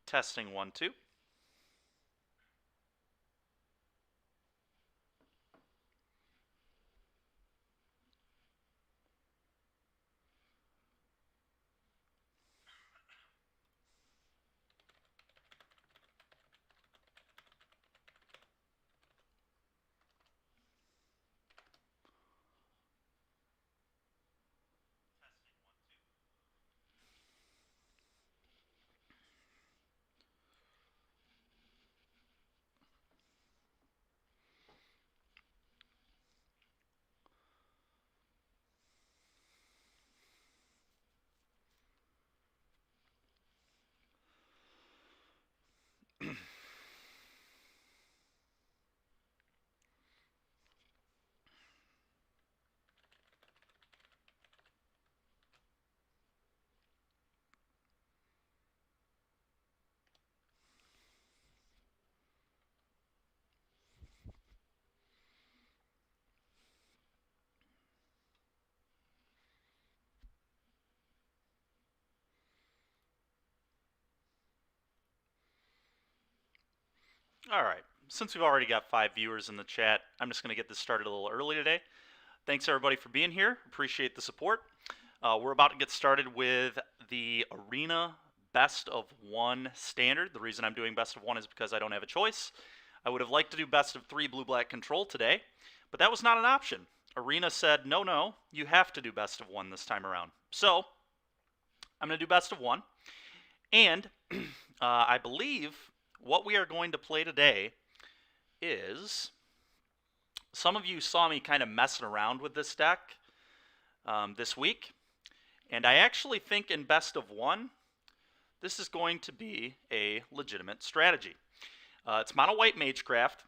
Testing 1, 2. All right, since we've already got 5 viewers in the chat, I'm just going to get this started a little early today. Thanks everybody for being here. Appreciate the support. We're about to get started with the Arena Best of 1 standard. The reason I'm doing Best of 1 is because I don't have a choice. I would have liked to do Best of 3 Blue-Black Control today, but that was not an option. Arena said, no, you have to do Best of 1 this time around. So, I'm going to do Best of 1, and I believe what we are going to play today is, some of you saw me kind of messing around with this deck this week, and I actually think in Best of 1, this is going to be a legitimate strategy. It's Mono White Magecraft.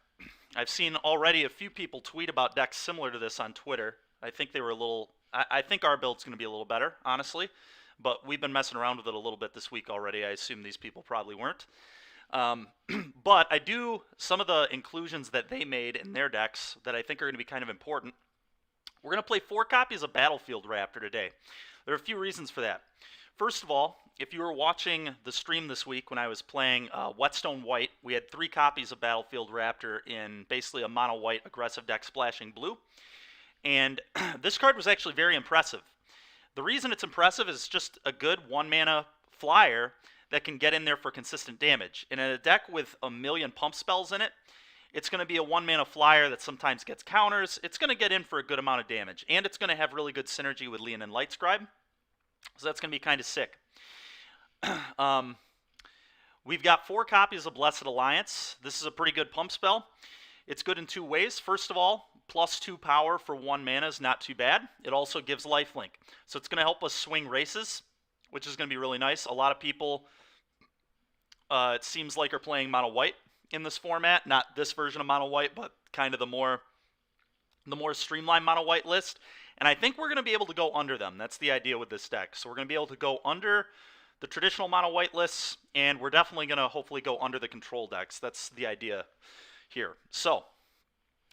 I've seen already a few people tweet about decks similar to this on Twitter. I think they were a little, I think our build's going to be a little better, honestly, but we've been messing around with it a little bit this week already. I assume these people probably weren't. But I do some of the inclusions that they made in their decks that I think are going to be kind of important. We're going to play 4 copies of Battlefield Raptor today. There are a few reasons for that. First of all, if you were watching the stream this week when I was playing Whetstone White, we had 3 copies of Battlefield Raptor in basically a mono white aggressive deck splashing blue. And this card was actually very impressive. The reason it's impressive is just a good 1-mana flyer that can get in there for consistent damage. And in a deck with a million pump spells in it, it's going to be a 1-mana flyer that sometimes gets counters. It's going to get in for a good amount of damage. And it's going to have really good synergy with Leonin Lightscribe. So that's going to be kind of sick. We've got 4 copies of Blessed Alliance. This is a pretty good pump spell. It's good in 2 ways. First of all, +2 power for 1 mana is not too bad. It also gives lifelink. So it's going to help us swing races, which is going to be really nice. A lot of people, it seems like, are playing mono white in this format. Not this version of mono white, but kind of the more streamlined mono white list. And I think we're going to be able to go under them. That's the idea with this deck. So we're going to be able to go under the traditional mono white lists, and we're definitely going to hopefully go under the control decks. That's the idea here. So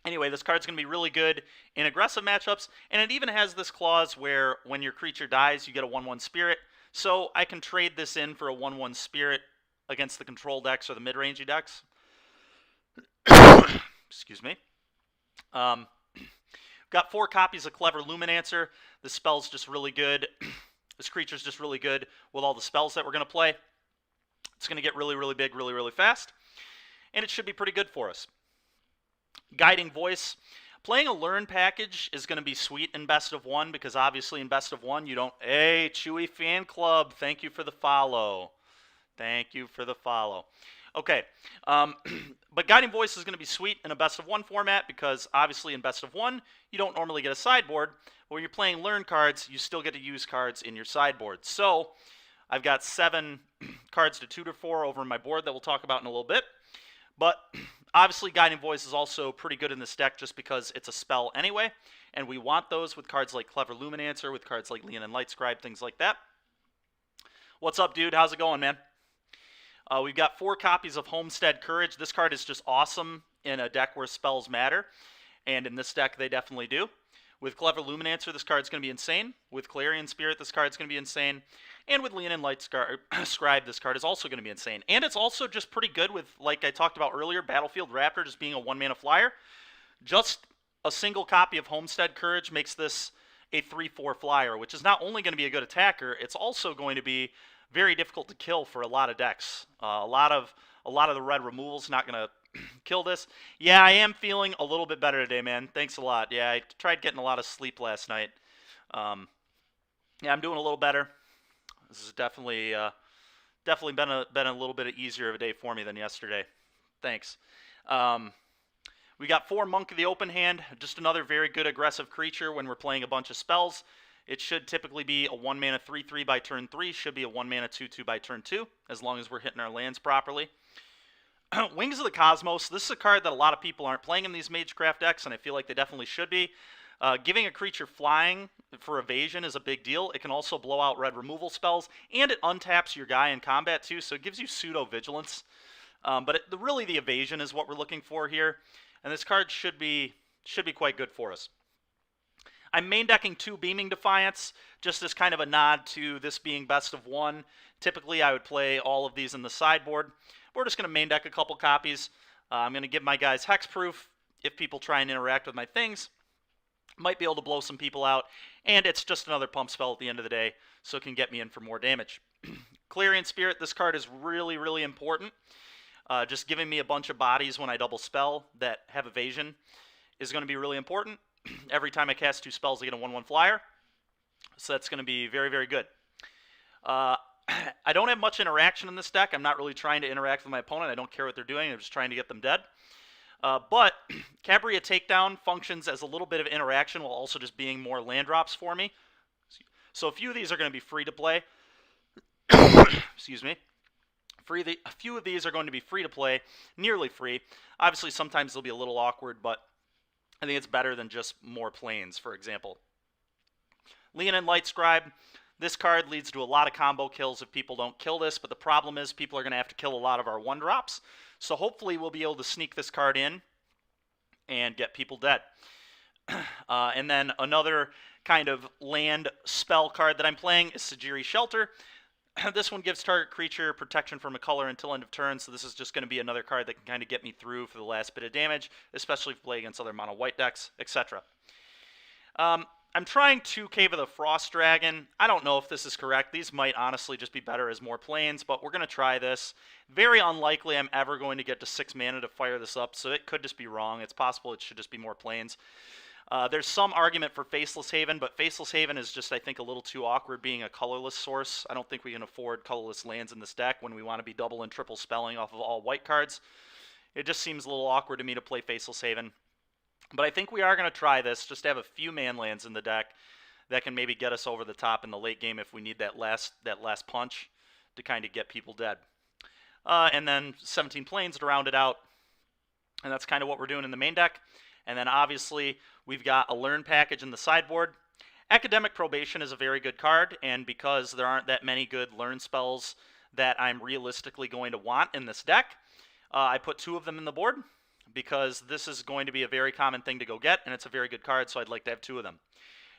anyway, this card's going to be really good in aggressive matchups, and it even has this clause where when your creature dies, you get a 1/1 spirit. So I can trade this in for a 1/1 spirit against the control decks or the mid-rangey decks. Excuse me. Got 4 copies of Clever Luminancer. This spell's just really good. This creature's just really good with all the spells that we're going to play. It's going to get really, really big, really, really fast. And it should be pretty good for us. Guiding Voice. Playing a Learn package is going to be sweet in Best of 1 because obviously in Best of 1 you don't... Hey, Chewy Fan Club, thank you for the follow. Thank you for the follow. Okay, but Guiding Voice is going to be sweet in a Best of 1 format because obviously in Best of 1 you don't normally get a sideboard. When you're playing Learn cards, you still get to use cards in your sideboard. So I've got 7 cards to tutor for over my board that we'll talk about in a little bit. But obviously Guiding Voice is also pretty good in this deck just because it's a spell anyway. And we want those with cards like Clever Luminancer, with cards like Leonin Lightscribe, things like that. What's up, dude? How's it going, man? We've got 4 copies of Homestead Courage. This card is just awesome in a deck where spells matter. And in this deck, they definitely do. With Clever Luminancer, this card's going to be insane. With Clarion Spirit, this card's going to be insane. And with Leonin Light Scribe, this card is also going to be insane. And it's also just pretty good with, like I talked about earlier, Battlefield Raptor just being a 1-mana flyer. Just a single copy of Homestead Courage makes this a 3/4 flyer, which is not only going to be a good attacker, it's also going to be very difficult to kill for a lot of decks. A lot of the red removal's not going to kill this. Yeah, I am feeling a little bit better today, man. Thanks a lot. Yeah, I tried getting a lot of sleep last night. Yeah, I'm doing a little better. This has definitely been a little bit easier of a day for me than yesterday. Thanks. We got 4 Monk of the Open Hand, just another very good aggressive creature when we're playing a bunch of spells. It should typically be a 1-mana 3/3 by turn 3, should be a 1-mana 2/2 by turn 2, as long as we're hitting our lands properly. Wings of the Cosmos, this is a card that a lot of people aren't playing in these Magecraft decks, and I feel like they definitely should be. Giving a creature flying for evasion is a big deal. It can also blow out red removal spells, and it untaps your guy in combat too, so it gives you pseudo-vigilance. But really the evasion is what we're looking for here, and this card should be quite good for us. I'm main decking 2 Beaming Defiance, just as kind of a nod to this being best of 1. Typically, I would play all of these in the sideboard. We're just going to main deck a couple copies. I'm going to give my guys hexproof if people try and interact with my things. Might be able to blow some people out, and it's just another pump spell at the end of the day, so it can get me in for more damage. Clarion Spirit, this card is really, really important. Just giving me a bunch of bodies when I double spell that have evasion is going to be really important. Every time I cast 2 spells, I get a 1/1 flyer. So that's going to be very, very good. I don't have much interaction in this deck. I'm not really trying to interact with my opponent. I don't care what they're doing. I'm just trying to get them dead. But Cabrera Takedown functions as a little bit of interaction while also just being more land drops for me. So a few of these are going to be free to play. Excuse me. A few of these are going to be free to play, nearly free. Obviously, sometimes they'll be a little awkward, but I think it's better than just more planes, for example. Leonin Light Scribe. This card leads to a lot of combo kills if people don't kill this, but the problem is people are going to have to kill a lot of our 1-drops. So hopefully we'll be able to sneak this card in and get people dead. And then another kind of land spell card that I'm playing is Sajiri Shelter. This one gives target creature protection from a color until end of turn, so this is just going to be another card that can kind of get me through for the last bit of damage, especially if you play against other mono white decks, etc. I'm trying 2 Cave of the Frost Dragon. I don't know if this is correct. These might honestly just be better as more planes, but we're going to try this. Very unlikely I'm ever going to get to 6 mana to fire this up, so it could just be wrong. It's possible it should just be more planes. There's some argument for Faceless Haven, but Faceless Haven is just, I think, a little too awkward being a colorless source. I don't think we can afford colorless lands in this deck when we want to be double and triple spelling off of all white cards. It just seems a little awkward to me to play Faceless Haven. But I think we are going to try this, just to have a few man lands in the deck that can maybe get us over the top in the late game if we need that last punch to kind of get people dead. And then 17 planes to round it out. And that's kind of what we're doing in the main deck. And then obviously we've got a learn package in the sideboard. Academic Probation is a very good card, and because there aren't that many good learn spells that I'm realistically going to want in this deck, I put 2 of them in the board, because this is going to be a very common thing to go get, and it's a very good card, so I'd like to have 2 of them.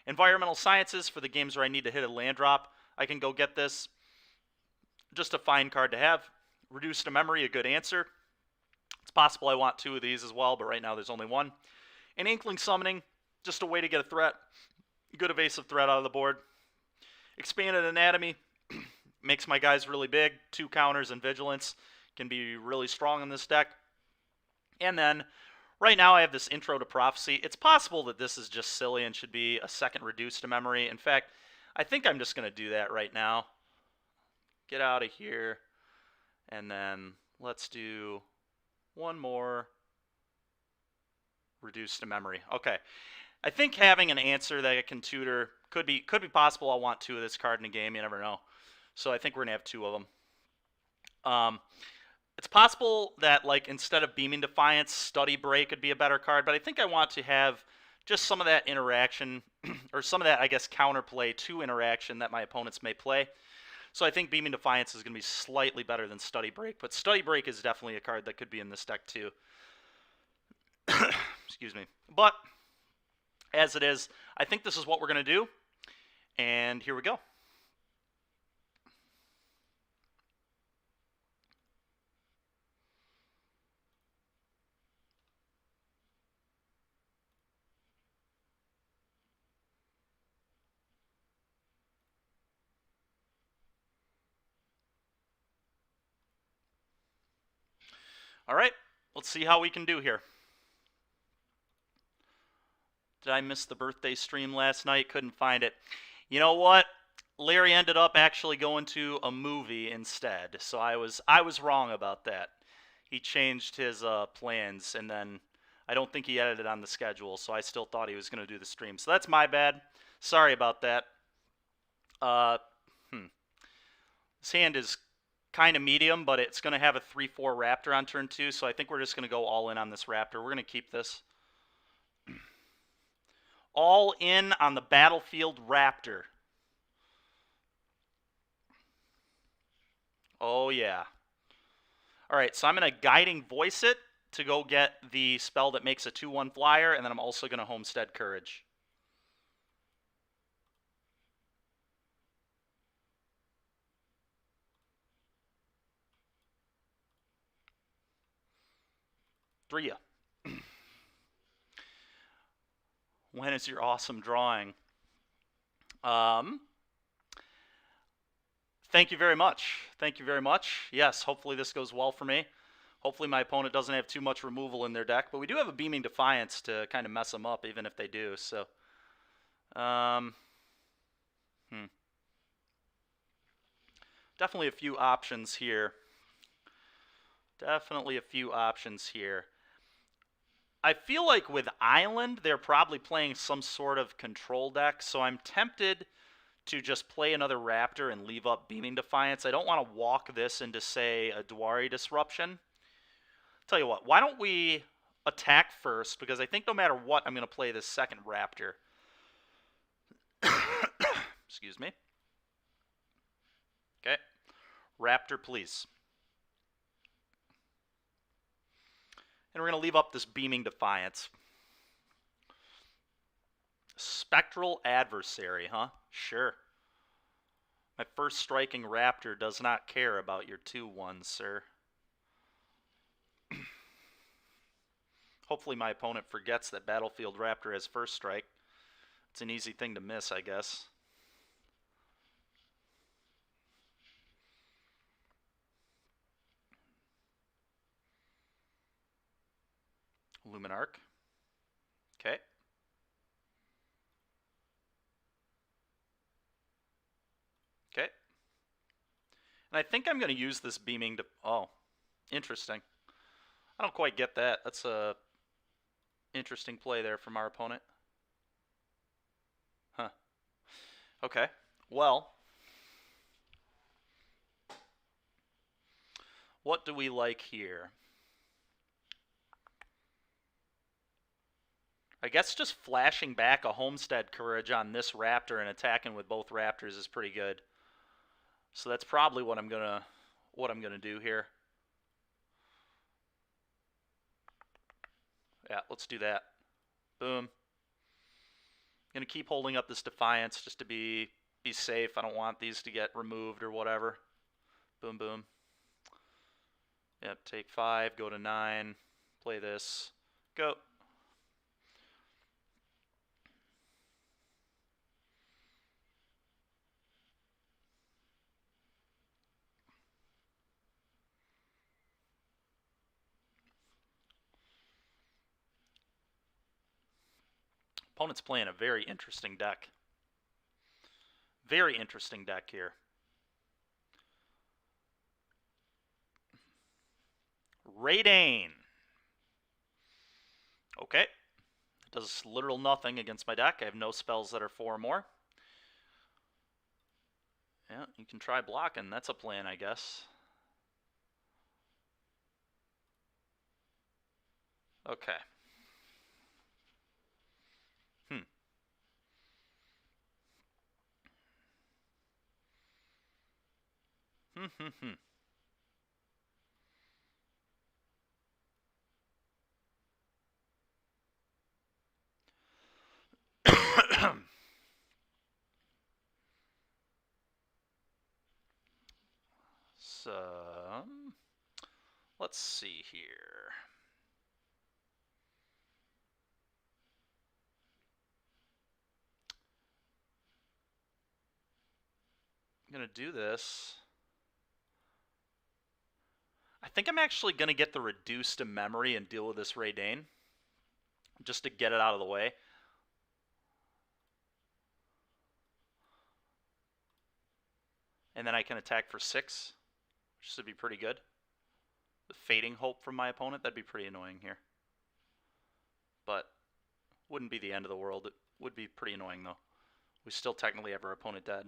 Environmental Sciences, for the games where I need to hit a land drop, I can go get this. Just a fine card to have. Reduce to Memory, a good answer. It's possible I want 2 of these as well, but right now there's only 1. And Inkling Summoning, just a way to get a threat. Good evasive threat out of the board. Expanded Anatomy, makes my guys really big. 2 counters and Vigilance, can be really strong in this deck. And then, right now I have this Intro to Prophecy. It's possible that this is just silly and should be a second Reduce to Memory. In fact, I think I'm just going to do that right now. Get out of here. And then let's do 1 more Reduce to Memory. Okay. I think having an answer that I can tutor could be possible. I'll want 2 of this card in a game. You never know. So I think we're going to have 2 of them. It's possible that, like, instead of Beaming Defiance, Study Break would be a better card, but I think I want to have just some of that interaction, or some of that, I guess, counterplay to interaction that my opponents may play. So I think Beaming Defiance is going to be slightly better than Study Break, but Study Break is definitely a card that could be in this deck too. Excuse me. But, as it is, I think this is what we're going to do, and here we go. All right, let's see how we can do here. Did I miss the birthday stream last night? Couldn't find it. You know what? Larry ended up actually going to a movie instead, so I was wrong about that. He changed his plans, and then I don't think he edited on the schedule, so I still thought he was going to do the stream. So that's my bad. Sorry about that. Uh, This hand is kind of medium, but it's going to have a 3-4 Raptor on turn 2, so I think we're just going to go all in on this Raptor. We're going to keep this. All in on the Battlefield Raptor. Oh, yeah. All right, so I'm going to Guiding Voice it to go get the spell that makes a 2-1 flyer, and then I'm also going to Homestead Courage. Three. When is your awesome drawing? Thank you very much. Thank you very much. Yes, hopefully this goes well for me. Hopefully my opponent doesn't have too much removal in their deck, but we do have a Beaming Defiance to kind of mess them up, even if they do. So, definitely a few options here. Definitely a few options here. I feel like with Island, they're probably playing some sort of control deck, so I'm tempted to just play another Raptor and leave up Beaming Defiance. I don't want to walk this into, say, a Dwari Disruption. Tell you what, why don't we attack first, because I think no matter what, I'm going to play this second Raptor. Excuse me. Okay. Raptor, please. And we're going to leave up this Beaming Defiance. Spectral Adversary, huh? Sure. My first striking Raptor does not care about your 2-1, sir. Hopefully my opponent forgets that Battlefield Raptor has first strike. It's an easy thing to miss, I guess. Luminarch. Okay. Okay. And I think I'm going to use this Beaming to... Oh, interesting. I don't quite get that. That's a interesting play there from our opponent. Huh. Okay. Well, what do we like here? I guess just flashing back a Homestead Courage on this Raptor and attacking with both Raptors is pretty good. So that's probably what I'm gonna do here. Yeah, let's do that. Boom. I'm gonna keep holding up this Defiance just to be safe. I don't want these to get removed or whatever. Boom, boom. Yep, take 5, go to 9, play this, go. Opponent's playing a very interesting deck. Very interesting deck here. Raidane. Okay. It does literal nothing against my deck. I have no spells that are 4 or more. Yeah, you can try blocking. That's a plan, I guess. Okay. So, let's see here. I'm going to do this. I think I'm actually going to get the reduced to memory and deal with this Ray Dane, just to get it out of the way. And then I can attack for 6, which should be pretty good. The Fading Hope from my opponent, that'd be pretty annoying here. But wouldn't be the end of the world. It would be pretty annoying, though. We still technically have our opponent dead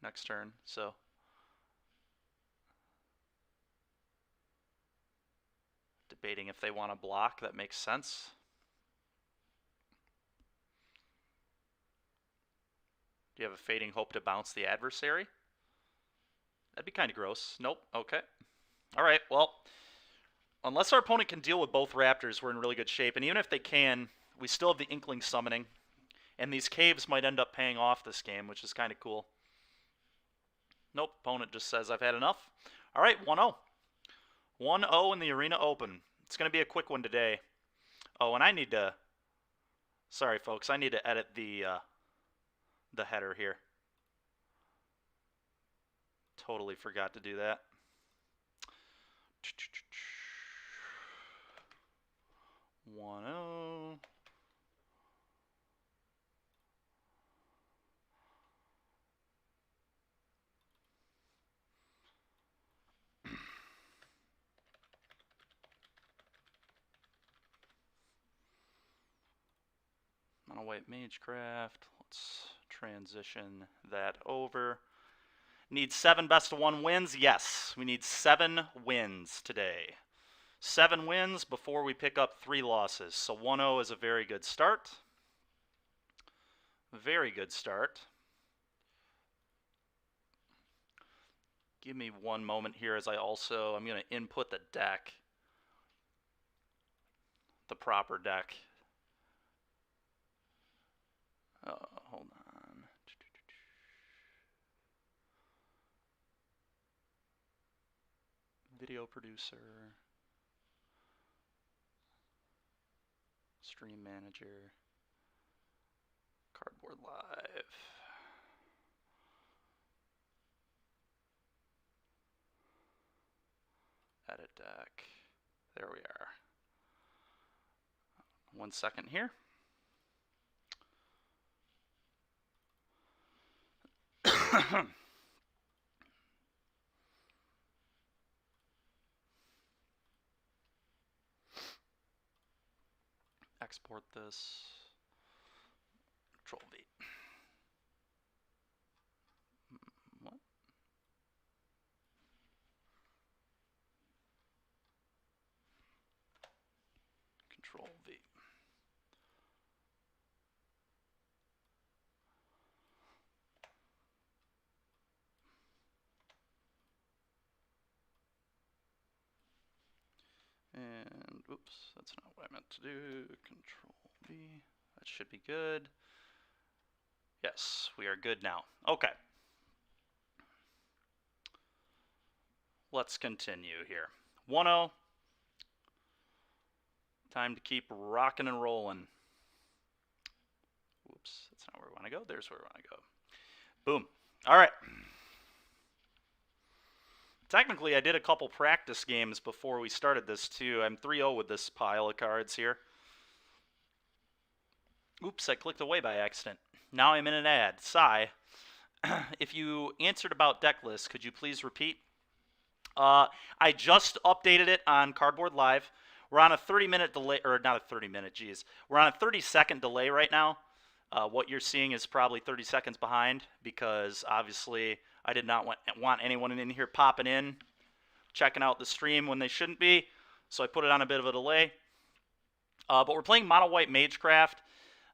next turn, so... Debating if they want to block, that makes sense. Do you have a Fading Hope to bounce the adversary? That'd be kind of gross. Nope, okay. Alright, well, unless our opponent can deal with both Raptors, we're in really good shape. And even if they can, we still have the Inkling summoning. And these caves might end up paying off this game, which is kind of cool. Nope, opponent just says I've had enough. Alright, 1-0. 1-0 in the Arena Open. It's going to be a quick one today. Oh, and I need to... Sorry, folks. I need to edit the header here. Totally forgot to do that. 1-0. Mono White Magecraft. Let's transition that over. Need 7 best-of-1 wins? Yes, we need 7 wins today. 7 wins before we pick up 3 losses. So 1-0 is a very good start. Very good start. Give me one moment here as I'm going to input the deck. The proper deck. Hold on. Video producer. Stream manager. Cardboard Live. Edit deck. There we are. 1 second here. Export this. Control V. What? Control V. And, oops, that's not what I meant to do. Control V. That should be good. Yes, we are good now. Okay. Let's continue here. 1-0. Time to keep rocking and rolling. Whoops, that's not where we want to go. There's where we want to go. Boom. All right. Technically, I did a couple practice games before we started this, too. I'm 3-0 with this pile of cards here. Oops, I clicked away by accident. Now I'm in an ad. Sigh. If you answered about deck lists, could you please repeat? I just updated it on Cardboard Live. We're on a 30-minute delay, or not a 30-minute, geez. We're on a 30-second delay right now. What you're seeing is probably 30 seconds behind because, obviously, I did not want anyone in here popping in, checking out the stream when they shouldn't be, so I put it on a bit of a delay. But we're playing Mono White Magecraft.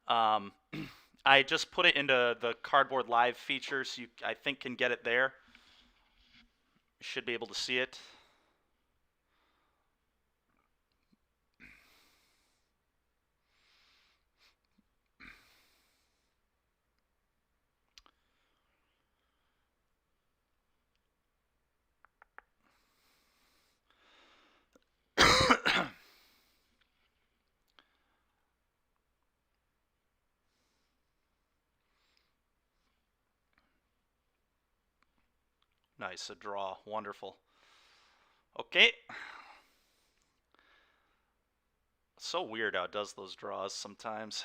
I just put it into the Cardboard Live feature, so you, I think, can get it there. You should be able to see it. Nice, a draw. Wonderful. Okay, So weird how it does those draws sometimes.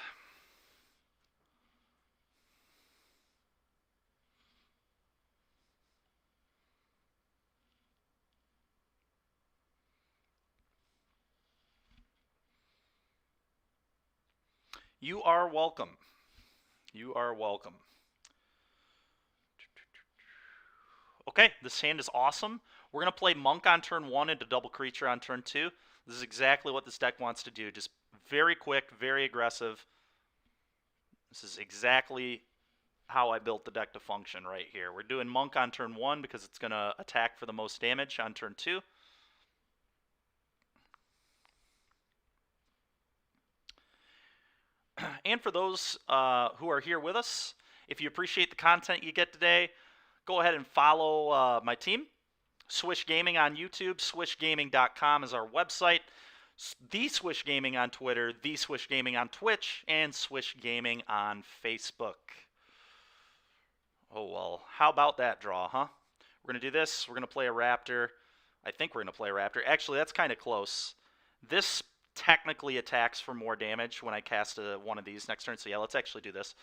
You are welcome. You are welcome. Okay, this hand is awesome. We're going to play Monk on turn 1 into Double Creature on turn 2. This is exactly what this deck wants to do. Just very quick, very aggressive. This is exactly how I built the deck to function right here. We're doing Monk on turn 1 because it's going to attack for the most damage on turn 2. And for those who are here with us, if you appreciate the content you get today, go ahead and follow my team. Swish Gaming on YouTube, swishgaming.com is our website. The Swish Gaming on Twitter, The Swish Gaming on Twitch, and Swish Gaming on Facebook. Oh, well, how about that draw, huh? We're going to do this. We're going to play a Raptor. I think we're going to play a Raptor. Actually, that's kind of close. This technically attacks for more damage when I cast one of these next turn. So, yeah, let's actually do this.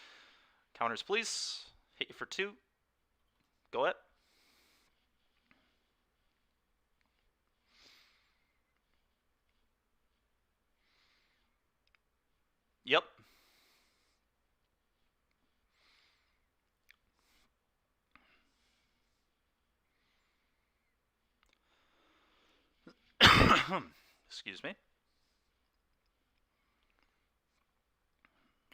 Counters, please. Hit you for 2. Go ahead. Yep. Excuse me.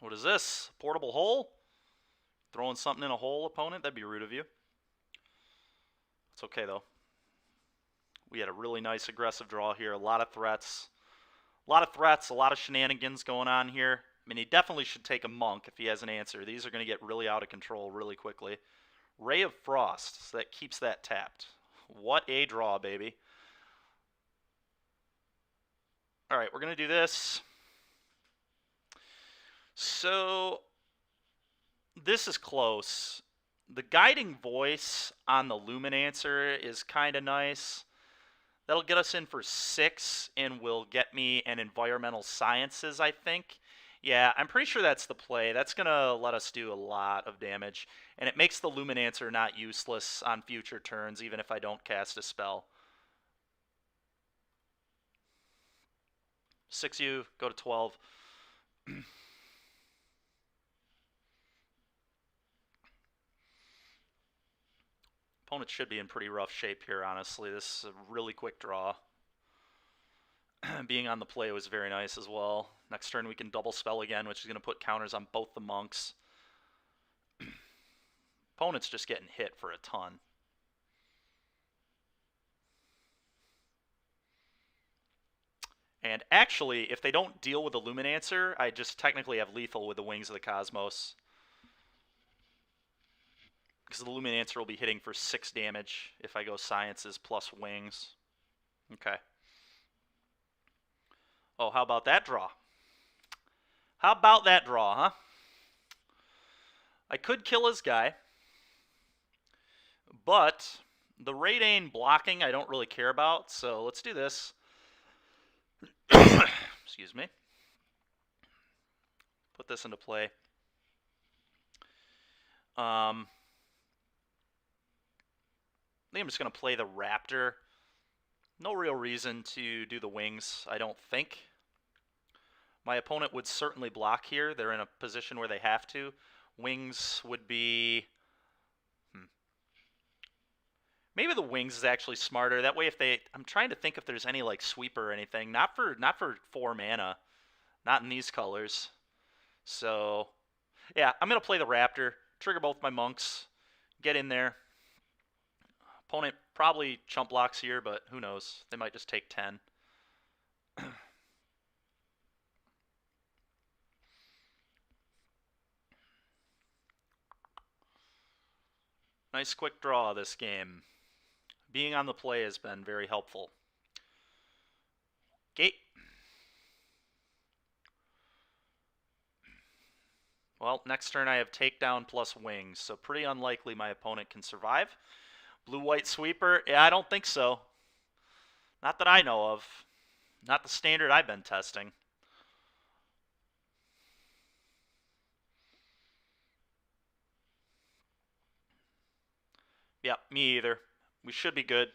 What is this? Portable hole? Throwing something in a hole, opponent? That'd be rude of you. It's okay, though. We had a really nice aggressive draw here. A lot of threats. A lot of shenanigans going on here. I mean, he definitely should take a Monk if he has an answer. These are going to get really out of control really quickly. Ray of Frost, so that keeps that tapped. What a draw, baby. All right, we're going to do this. So, this is close. The guiding voice on the Luminanswer is kind of nice. That'll get us in for 6 and will get me an Environmental Sciences, I think. Yeah, I'm pretty sure that's the play. That's going to let us do a lot of damage. And it makes the Luminanswer not useless on future turns, even if I don't cast a spell. 6U, go to 12. Opponent should be in pretty rough shape here, honestly. This is a really quick draw. Being on the play was very nice as well. Next turn we can double spell again, which is going to put counters on both the monks. Opponent's just getting hit for a ton. And actually, if they don't deal with the Luminanswer, I just technically have lethal with the Wings of the Cosmos. Because the Luminanswer will be hitting for 6 damage if I go Sciences plus Wings. Okay. Oh, how about that draw? How about that draw, huh? I could kill his guy. But the Raidane blocking I don't really care about, so let's do this. Excuse me. Put this into play. I think I'm just going to play the Raptor. No real reason to do the Wings, I don't think. My opponent would certainly block here. They're in a position where they have to. Wings would be... Maybe the Wings is actually smarter. That way if they... I'm trying to think if there's any like sweeper or anything. Not for 4 mana. Not in these colors. So, yeah, I'm going to play the Raptor. Trigger both my monks. Get in there. Opponent probably chump blocks here, but who knows? They might just take 10. Nice quick draw this game. Being on the play has been very helpful. Gate. Well, next turn I have takedown plus wings, so pretty unlikely my opponent can survive. Blue-white sweeper? Yeah, I don't think so. Not that I know of. Not the standard I've been testing. Yep, me either. We should be good.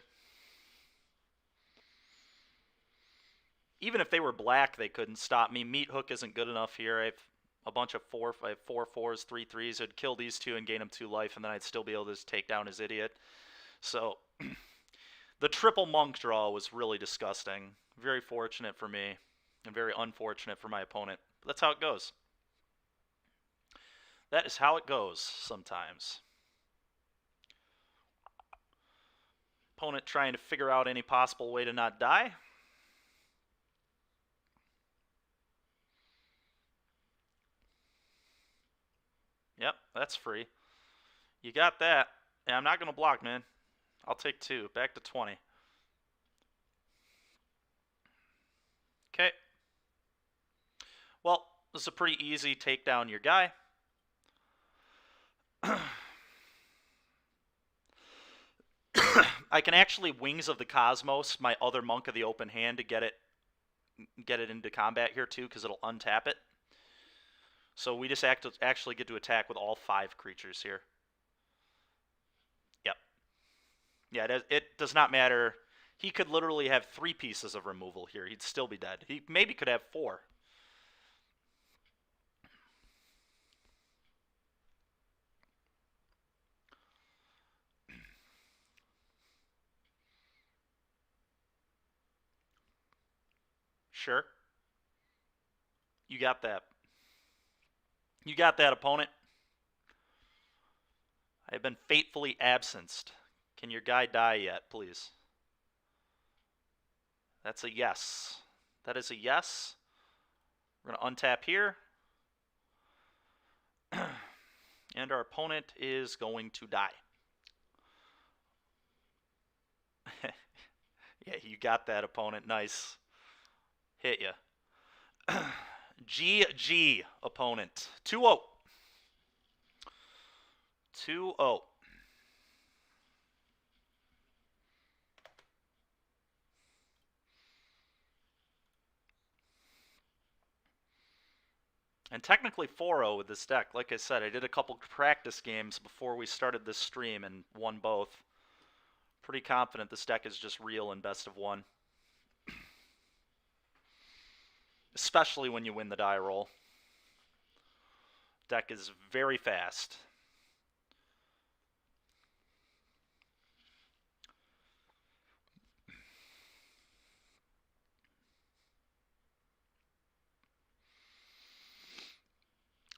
Even if they were black, they couldn't stop me. Meat hook isn't good enough here. I have a bunch of I have 4/4s, 3/3s. I'd kill these two and gain him 2 life, and then I'd still be able to just take down his idiot. So the triple monk draw was really disgusting. Very fortunate for me, and very unfortunate for my opponent. But that's how it goes. That is how it goes sometimes. Opponent trying to figure out any possible way to not die. Yep, that's free. You got that. Yeah, I'm not going to block, man. I'll take 2. Back to 20. Okay. Well, this is a pretty easy take down your guy. I can actually Wings of the Cosmos, my other monk of the open hand, to get it into combat here too, because it'll untap it. So we just actually get to attack with all 5 creatures here. Yep. Yeah, it does not matter. He could literally have 3 pieces of removal here. He'd still be dead. He maybe could have 4. Sure. You got that. You got that, opponent. I have been fatefully absenced. Can your guy die yet, please? That's a yes. That is a yes. We're going to untap here. And our opponent is going to die. Yeah, you got that, opponent. Nice. Hit ya. GG, opponent. 2-0. 2-0. And technically 4-0 with this deck. Like I said, I did a couple practice games before we started this stream and won both. Pretty confident this deck is just real in best of 1. Especially when you win the die roll. Deck is very fast.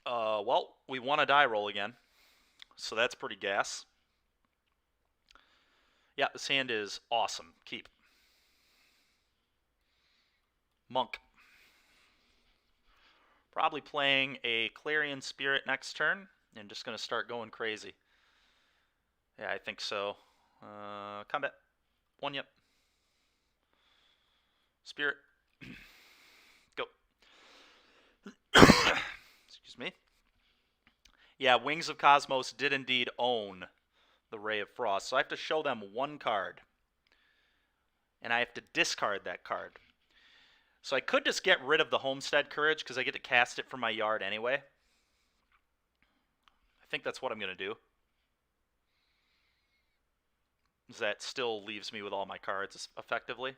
Well, we won a die roll again. So that's pretty gas. Yeah, this hand is awesome. Keep. Monk. Probably playing a Clarion Spirit next turn and just going to start going crazy. Yeah, I think so. Combat. 1, yep. Spirit. Go. Excuse me. Yeah, Wings of Cosmos did indeed own the Ray of Frost. So I have to show them 1 card. And I have to discard that card. So I could just get rid of the Homestead Courage because I get to cast it from my yard anyway. I think that's what I'm going to do. That still leaves me with all my cards effectively.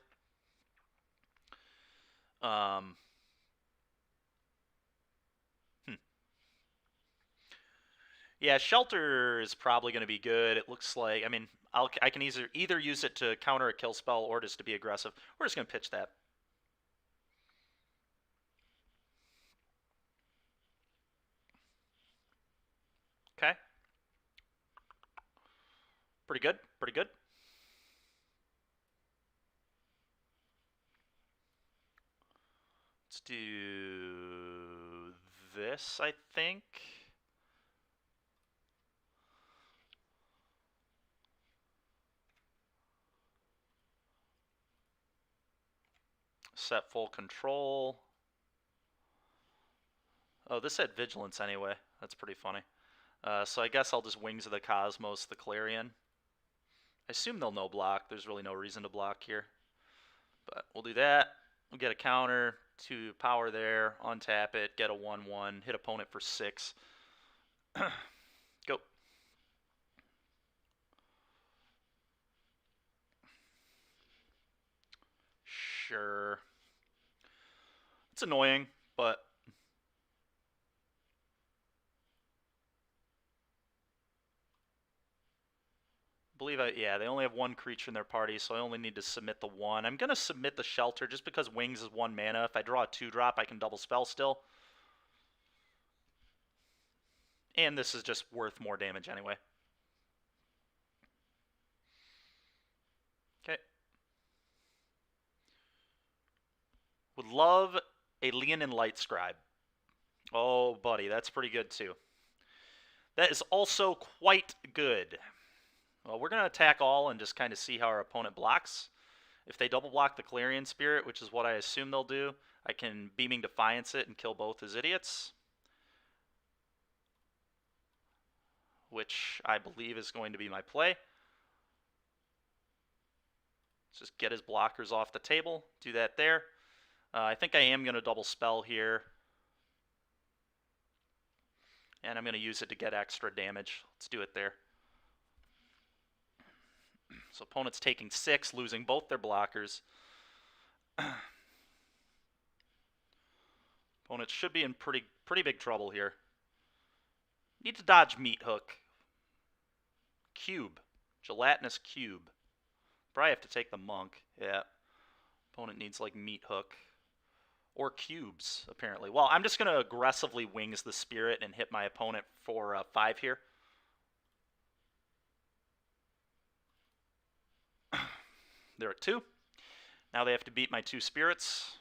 Yeah, Shelter is probably going to be good. It looks like, I mean, I can either use it to counter a kill spell or just to be aggressive. We're just going to pitch that. Okay. Pretty good. Pretty good. Let's do this, I think. Set full control. Oh, this had Vigilance anyway. That's pretty funny. So I guess I'll just Wings of the Cosmos, the Clarion. I assume they'll no block. There's really no reason to block here. But we'll do that. We'll get a counter to power there, untap it, get a 1/1, hit opponent for 6. Go. Sure. It's annoying, but yeah, they only have one creature in their party, so I only need to submit the one. I'm going to submit the Shelter just because Wings is 1 mana. If I draw a 2-drop, I can double spell still. And this is just worth more damage anyway. Okay. Would love a Leonin Light Scribe. Oh, buddy, that's pretty good too. That is also quite good. Well, we're going to attack all and just kind of see how our opponent blocks. If they double block the Clarion Spirit, which is what I assume they'll do, I can Beaming Defiance it and kill both his idiots. Which I believe is going to be my play. Let's just get his blockers off the table. Do that there. I think I am going to double spell here. And I'm going to use it to get extra damage. Let's do it there. So opponent's taking 6, losing both their blockers. Opponent should be in pretty big trouble here. Need to dodge Meat Hook. Cube. Gelatinous Cube. Probably have to take the Monk. Yeah. Opponent needs like Meat Hook. Or cubes, apparently. Well, I'm just going to aggressively Wings the Spirit and hit my opponent for 5 here. They're at 2. Now they have to beat my 2 spirits.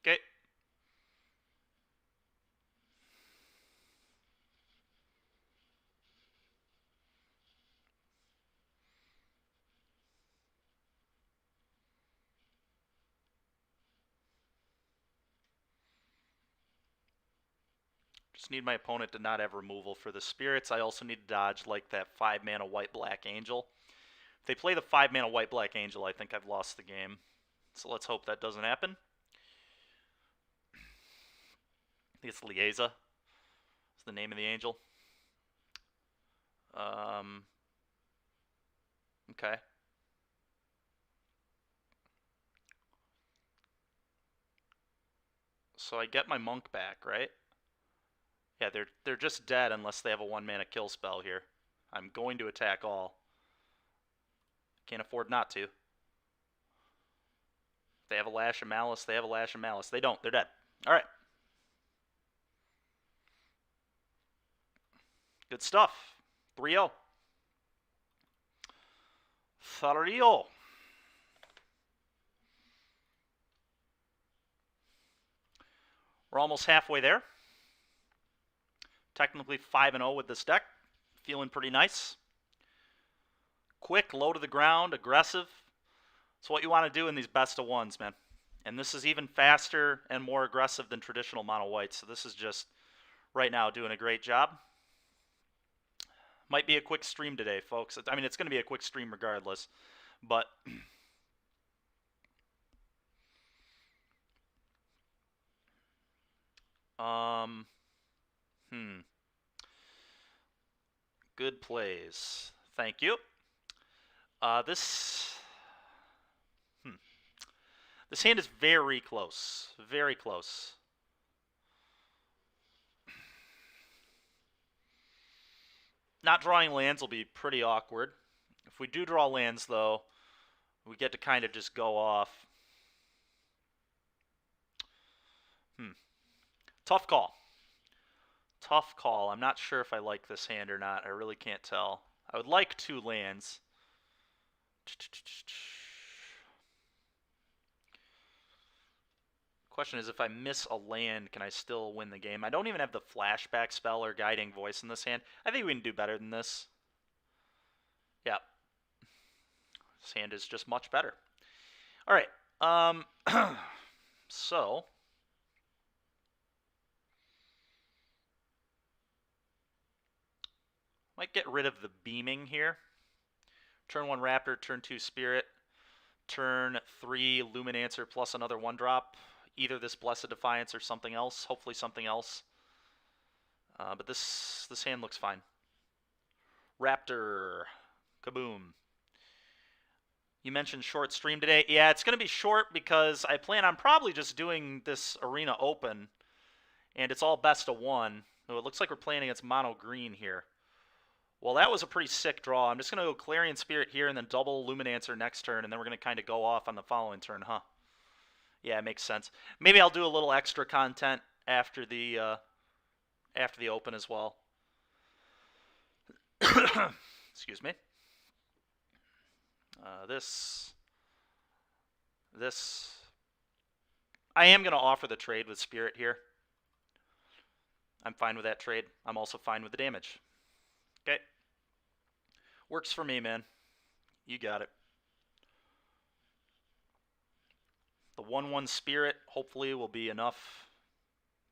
Okay. Just need my opponent to not have removal for the spirits. I also need to dodge like that 5-mana white-black angel. If they play the 5-mana white-black angel, I think I've lost the game. So let's hope that doesn't happen. I think it's Lieza. Is the name of the angel. Okay. So I get my Monk back, right? Yeah, they're just dead unless they have a 1-mana kill spell here. I'm going to attack all. Can't afford not to. If they have a Lash of Malice, they have a Lash of Malice. They don't. They're dead. All right. Good stuff. 3-0. 3-0. We're almost halfway there. Technically 5-0 with this deck. Feeling pretty nice. Quick, low to the ground, aggressive. It's what you want to do in these best of ones, man. And this is even faster and more aggressive than traditional mono white. So this is just right now doing a great job. Might be a quick stream today, folks. I mean, it's going to be a quick stream regardless. But good plays. Thank you. This hand is very close. Very close. Not drawing lands will be pretty awkward. If we do draw lands, though, we get to kind of just go off. Tough call. Tough call. I'm not sure if I like this hand or not. I really can't tell. I would like 2 lands. Question is, if I miss a land, can I still win the game? I don't even have the flashback spell or guiding voice in this hand. I think we can do better than this. Yeah. This hand is just much better. All right. So might get rid of the beaming here. Turn 1 Raptor, turn 2 Spirit. turn 3 Luminancer plus another 1-drop. Either this Blessed Defiance or something else. Hopefully something else. But this hand looks fine. Raptor. Kaboom. You mentioned short stream today. Yeah, it's going to be short because I plan on probably just doing this Arena Open. And it's all best of 1. Oh, it looks like we're playing against mono green here. Well, that was a pretty sick draw. I'm just going to go Clarion Spirit here and then double Luminancer next turn. And then we're going to kind of go off on the following turn, huh? Yeah, it makes sense. Maybe I'll do a little extra content after the Open as well. Excuse me. This. I am going to offer the trade with Spirit here. I'm fine with that trade. I'm also fine with the damage. Okay. Works for me, man. You got it. The 1/1 Spirit hopefully will be enough.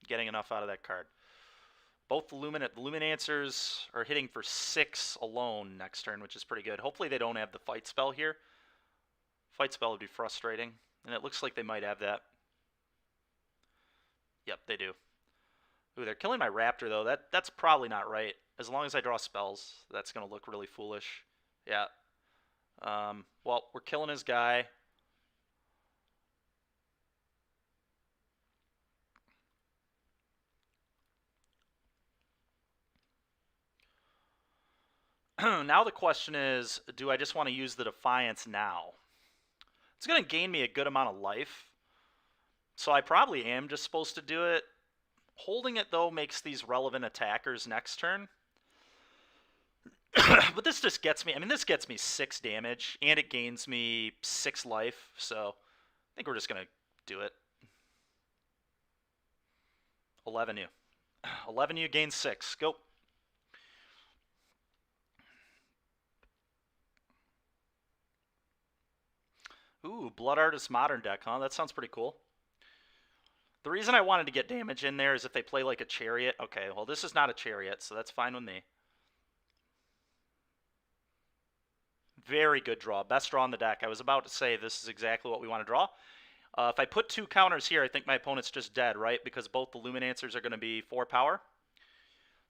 Getting enough out of that card. Both the Luminancers are hitting for 6 alone next turn, which is pretty good. Hopefully they don't have the Fight Spell here. Fight Spell would be frustrating. And it looks like they might have that. Yep, they do. Ooh, they're killing my Raptor, though. That's probably not right. As long as I draw spells, that's going to look really foolish. Yeah. Well, we're killing his guy. Now the question is, do I just want to use the Defiance now? It's going to gain me a good amount of life. So I probably am just supposed to do it. Holding it, though, makes these relevant attackers next turn. But this just gets me... I mean, this gets me 6 damage, and it gains me 6 life. So I think we're just going to do it. 11U. 11U gains 6. Go. Ooh, Blood Artist Modern deck, huh? That sounds pretty cool. The reason I wanted to get damage in there is if they play like a Chariot. Okay, well, this is not a Chariot, so that's fine with me. Very good draw. Best draw in the deck. I was about to say this is exactly what we want to draw. If I put 2 counters here, I think my opponent's just dead, right? Because both the Luminancers are going to be 4 power.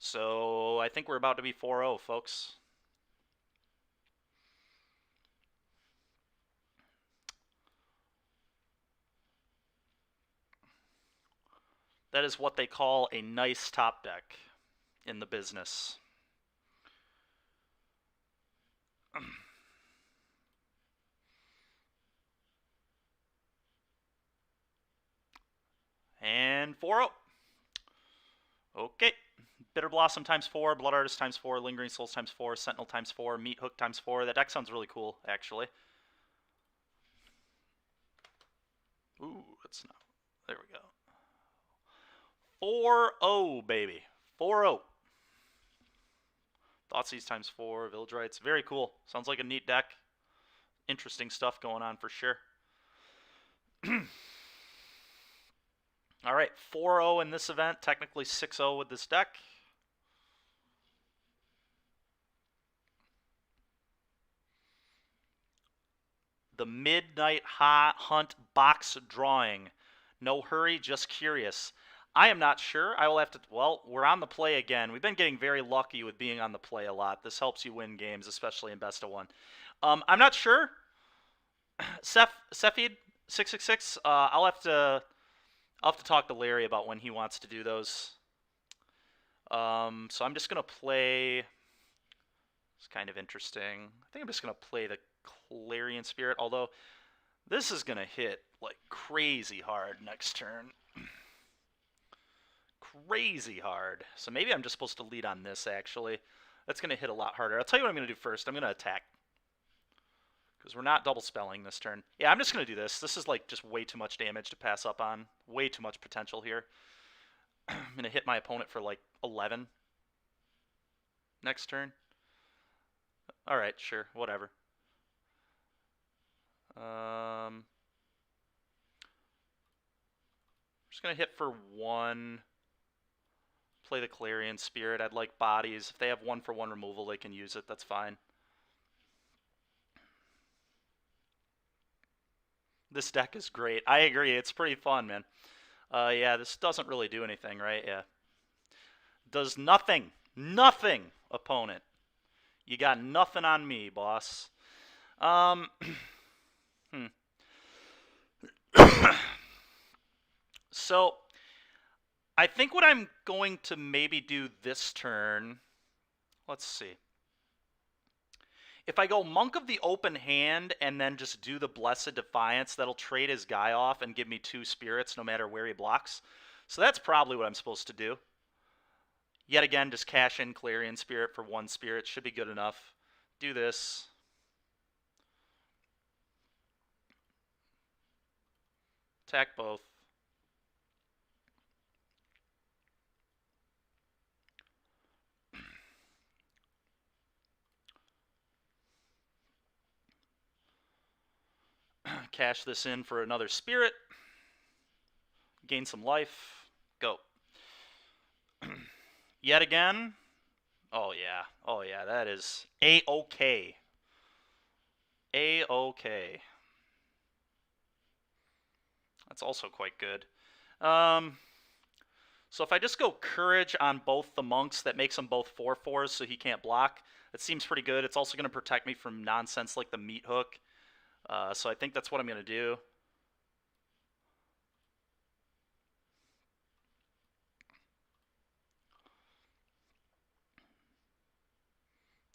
So I think we're about to be 4-0, folks. That is what they call a nice top deck in the business. And 4-0. Okay. Bitter Blossom times 4, Blood Artist times 4, Lingering Souls times 4, Sentinel times 4, Meat Hook times 4. That deck sounds really cool, actually. Ooh, that's not... There we go. 4-0, baby. 4-0. Thoughtseize times 4, Village Rites. Very cool. Sounds like a neat deck. Interesting stuff going on for sure. All right, 4-0 in this event. Technically 6-0 with this deck. The Midnight Hunt box drawing. No hurry, just curious. I am not sure. I will have to... Well, we're on the play again. We've been getting very lucky with being on the play a lot. This helps you win games, especially in best of 1. I'm not sure. Cephid666. I'll have to talk to Larry about when he wants to do those. So I'm just gonna play. It's kind of interesting. I think I'm just gonna play the Clarion Spirit. Although this is gonna hit like crazy hard next turn. Crazy hard. So maybe I'm just supposed to lead on this, actually. That's going to hit a lot harder. I'll tell you what I'm going to do first. I'm going to attack. Because we're not double spelling this turn. Yeah, I'm just going to do this. This is like just way too much damage to pass up on. Way too much potential here. I'm going to hit my opponent for like 11 next turn. Alright, sure. Whatever. Just going to hit for 1... Play the Clarion Spirit. I'd like bodies. If they have 1-for-1 removal, they can use it. That's fine. This deck is great. I agree. It's pretty fun, man. Yeah, this doesn't really do anything, right? Yeah. Does nothing. Nothing, opponent. You got nothing on me, boss. Um, hmm. So, I think what I'm going to maybe do this turn, let's see. If I go Monk of the Open Hand and then just do the Blessed Defiance, that'll trade his guy off and give me 2 spirits no matter where he blocks. So that's probably what I'm supposed to do. Yet again, just cash in Clarion Spirit for 1 spirit. Should be good enough. Do this. Attack both. Cash this in for another spirit. Gain some life. Go. Yet again. Oh, yeah. Oh, yeah. That is A-OK. A-OK. That's also quite good. So if I just go Courage on both the monks, that makes them both 4/4s, so he can't block. That seems pretty good. It's also going to protect me from nonsense like the meat hook. So I think that's what I'm going to do.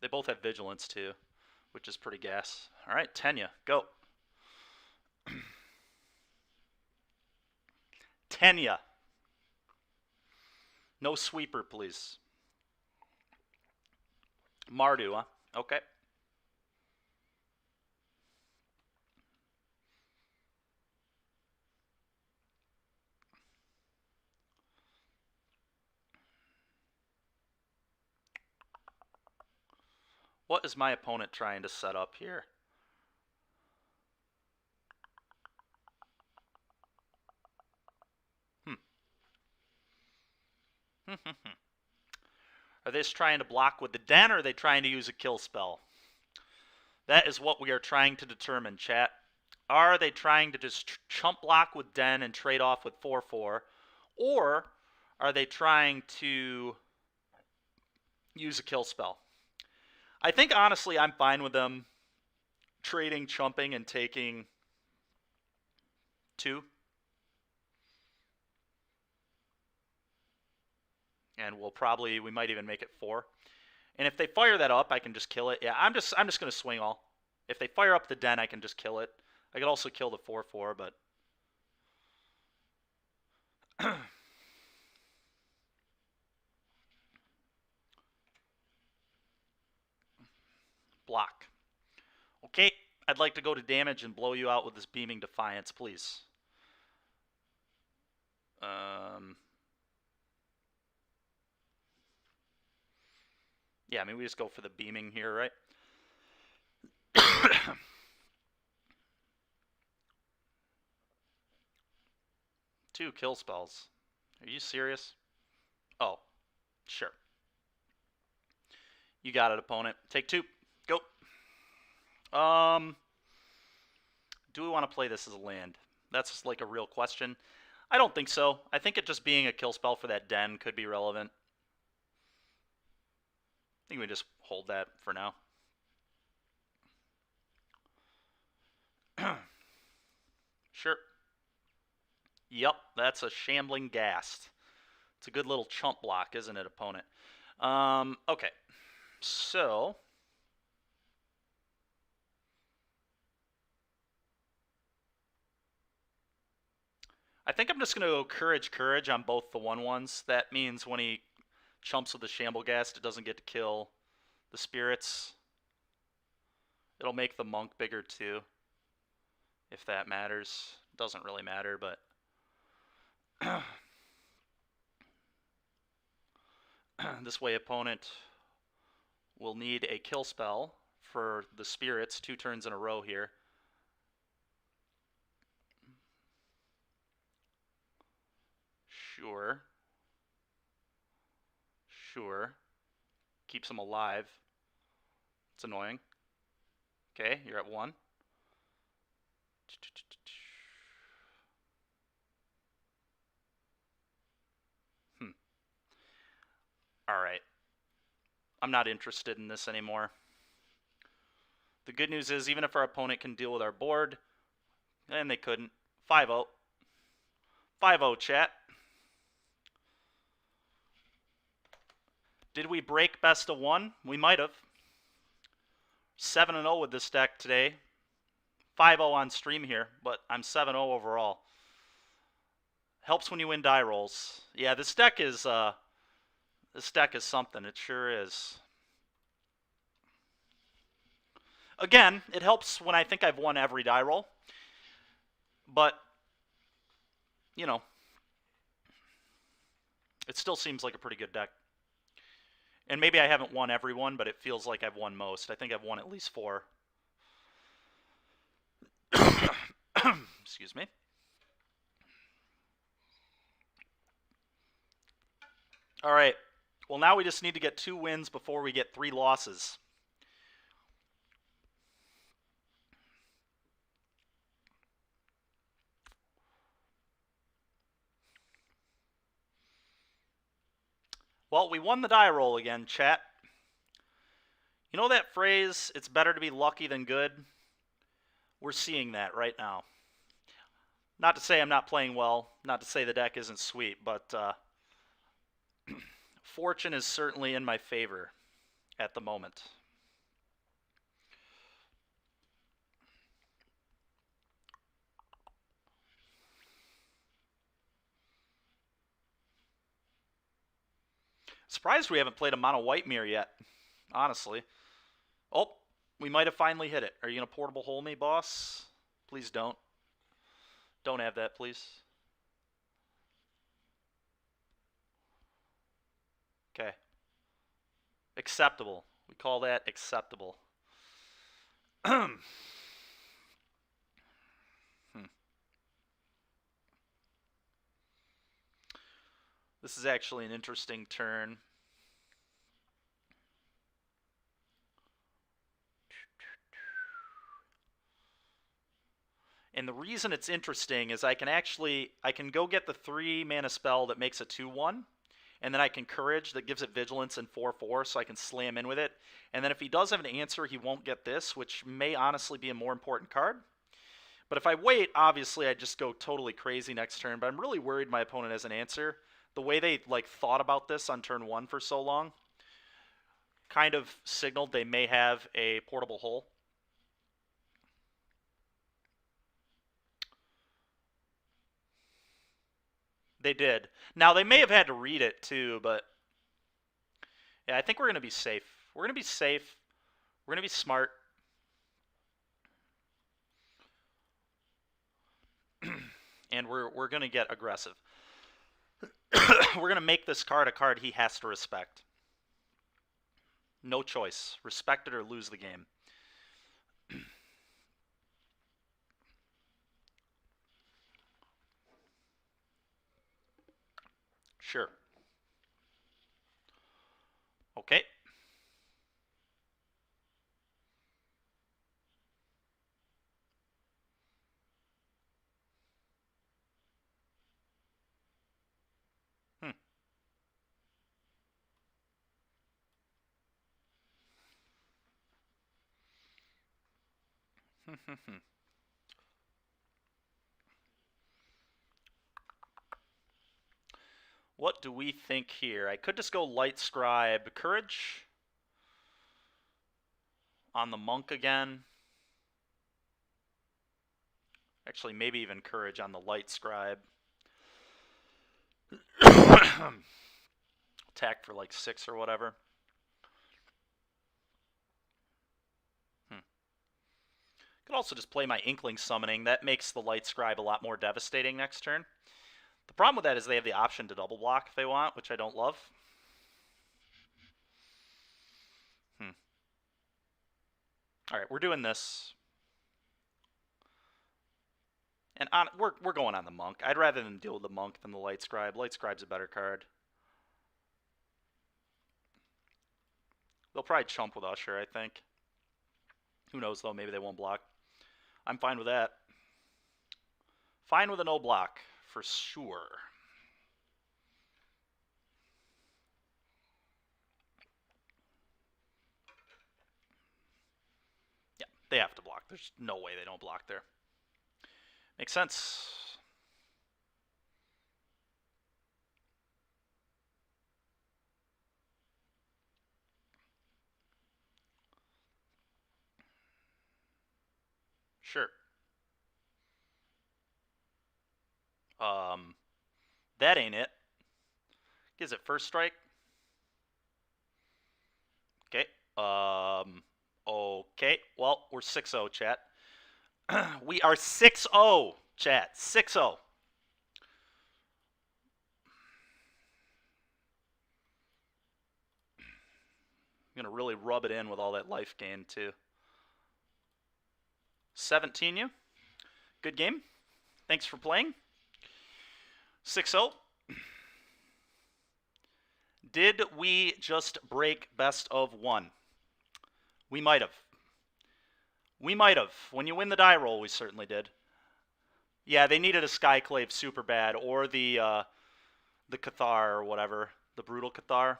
They both have vigilance too, which is pretty gas. All right, Tenya, go. Tenya. No sweeper, please. Mardu, huh? Okay. What is my opponent trying to set up here? Are they just trying to block with the den, or are they trying to use a kill spell? That is what we are trying to determine, chat. Are they trying to just chump block with den and trade off with 4/4, or are they trying to use a kill spell? I think honestly I'm fine with them trading chumping and taking 2. And we might even make it 4. And if they fire that up, I can just kill it. Yeah, I'm just gonna swing all. If they fire up the den, I can just kill it. I could also kill the 4/4, but block. Okay, I'd like to go to damage and blow you out with this Beaming Defiance, please. Yeah, I mean, we just go for the beaming here, right? 2 kill spells. Are you serious? Oh, sure. You got it, opponent. Take 2. Go. Do we want to play this as a land? That's like a real question. I don't think so. I think it just being a kill spell for that den could be relevant. I think we just hold that for now. Sure. Yep, that's a Shambling Ghast. It's a good little chump block, isn't it, opponent? Okay. So I think I'm just going to go Courage on both the 1/1s. That means when he chumps with the Shamblegast, it doesn't get to kill the spirits. It'll make the monk bigger too, if that matters. Doesn't really matter, but this way opponent will need a kill spell for the spirits 2 turns in a row here. Sure. Sure. Keeps him alive. It's annoying. Okay, you're at 1. I'm not interested in this anymore. The good news is, even if our opponent can deal with our board, and they couldn't, 5-0. 5-0, chat. Did we break best of one? We might have. 7-0 with this deck today. 5-0 on stream here, but I'm 7-0 overall. Helps when you win die rolls. Yeah, this deck is something. It sure is. Again, it helps when I think I've won every die roll. But, you know, it still seems like a pretty good deck. And maybe I haven't won every one, but it feels like I've won most. I think I've won at least 4. Excuse me. All right. Well, now we just need to get 2 wins before we get 3 losses. Well, we won the die roll again, chat. You know that phrase, it's better to be lucky than good? We're seeing that right now. Not to say I'm not playing well, not to say the deck isn't sweet, but fortune is certainly in my favor at the moment. Surprised we haven't played a mono white mirror yet, honestly. Oh, we might have finally hit it. Are you going to portable hole me, boss? Please don't. Don't have that, please. Okay. Acceptable. We call that acceptable. This is actually an interesting turn. And the reason it's interesting is I can go get the 3 mana spell that makes a 2/1, and then I can Courage that gives it Vigilance and 4/4, so I can slam in with it. And then if he does have an answer, he won't get this, which may honestly be a more important card. But if I wait, obviously I just go totally crazy next turn. But I'm really worried my opponent has an answer. The way they thought about this on turn 1 for so long kind of signaled they may have a portable hole. They did. Now, they may have had to read it, too, but yeah, I think we're going to be safe. We're going to be safe. We're going to be smart. And we're going to get aggressive. We're going to make this card a card he has to respect. No choice. Respect it or lose the game. Sure. Okay. What do we think here? I could just go Light Scribe Courage on the Monk again. Actually, maybe even Courage on the Light Scribe. Attack for like 6 or whatever. Could also just play my Inkling Summoning. That makes the Light Scribe a lot more devastating next turn. The problem with that is they have the option to double block if they want, which I don't love. Alright, we're doing this. And we're going on the Monk. I'd rather than deal with the Monk than the Light Scribe. Light Scribe's a better card. They'll probably chump with Usher, I think. Who knows, though? Maybe they won't block. I'm fine with that. Fine with a no block, for sure. They have to block. There's no way they don't block there. Makes sense. Sure. That ain't it. Gives it first strike. Okay. Okay. Well, we're 6-0, chat. We are 6-0, chat. 6-0. I'm going to really rub it in with all that life gain, too. 17 you. Good game. Thanks for playing. 6-0. Did we just break best of 1? We might have. We might have. When you win the die roll, we certainly did. Yeah, they needed a Skyclave super bad, or the Cathar or whatever. The Brutal Cathar.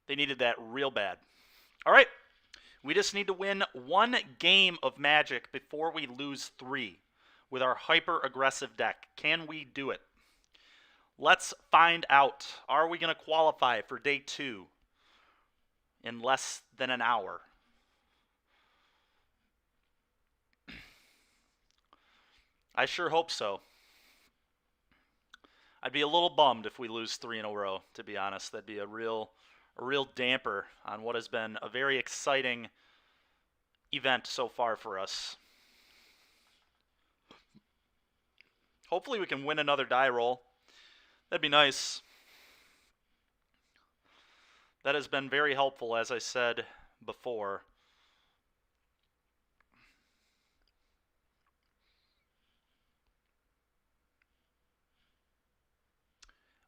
They needed that real bad. All right. We just need to win 1 game of Magic before we lose 3 with our hyper-aggressive deck. Can we do it? Let's find out. Are we going to qualify for day 2 in less than an hour? I sure hope so. I'd be a little bummed if we lose 3 in a row, to be honest. That'd be a real damper on what has been a very exciting event so far for us. Hopefully we can win another die roll. That'd be nice. That has been very helpful, as I said before.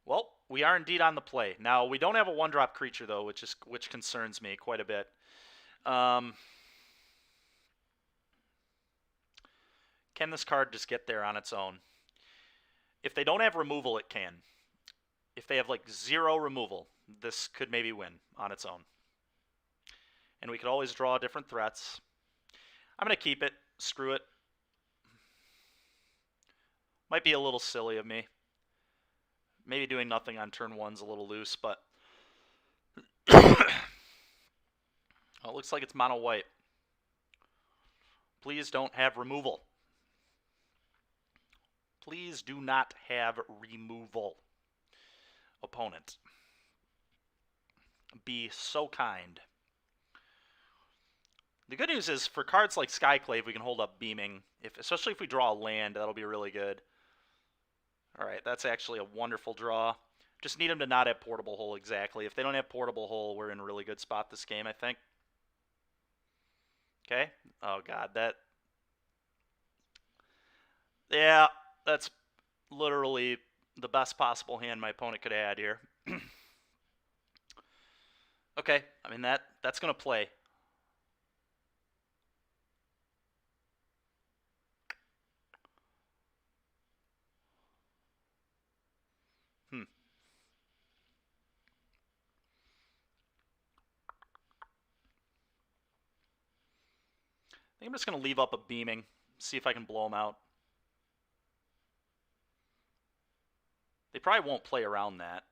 Well, we are indeed on the play. Now, we don't have a 1-drop creature, though, which concerns me quite a bit. Can this card just get there on its own? If they don't have removal, it can. If they have, like, 0 removal, this could maybe win on its own. And we could always draw different threats. I'm going to keep it. Screw it. Might be a little silly of me. Maybe doing nothing on turn 1's a little loose, but... Oh, it looks like it's mono white. Please don't have removal. Please do not have removal. Opponent. Be so kind. The good news is, for cards like Skyclave, we can hold up Beaming. Especially if we draw a land, that'll be really good. Alright, that's actually a wonderful draw. Just need them to not have Portable Hole, exactly. If they don't have Portable Hole, we're in a really good spot this game, I think. Okay. Oh, God, that... Yeah, that's literally the best possible hand my opponent could have had here. Okay, I mean, that's going to play. I think I'm just going to leave up a Beaming, see if I can blow them out. They probably won't play around that.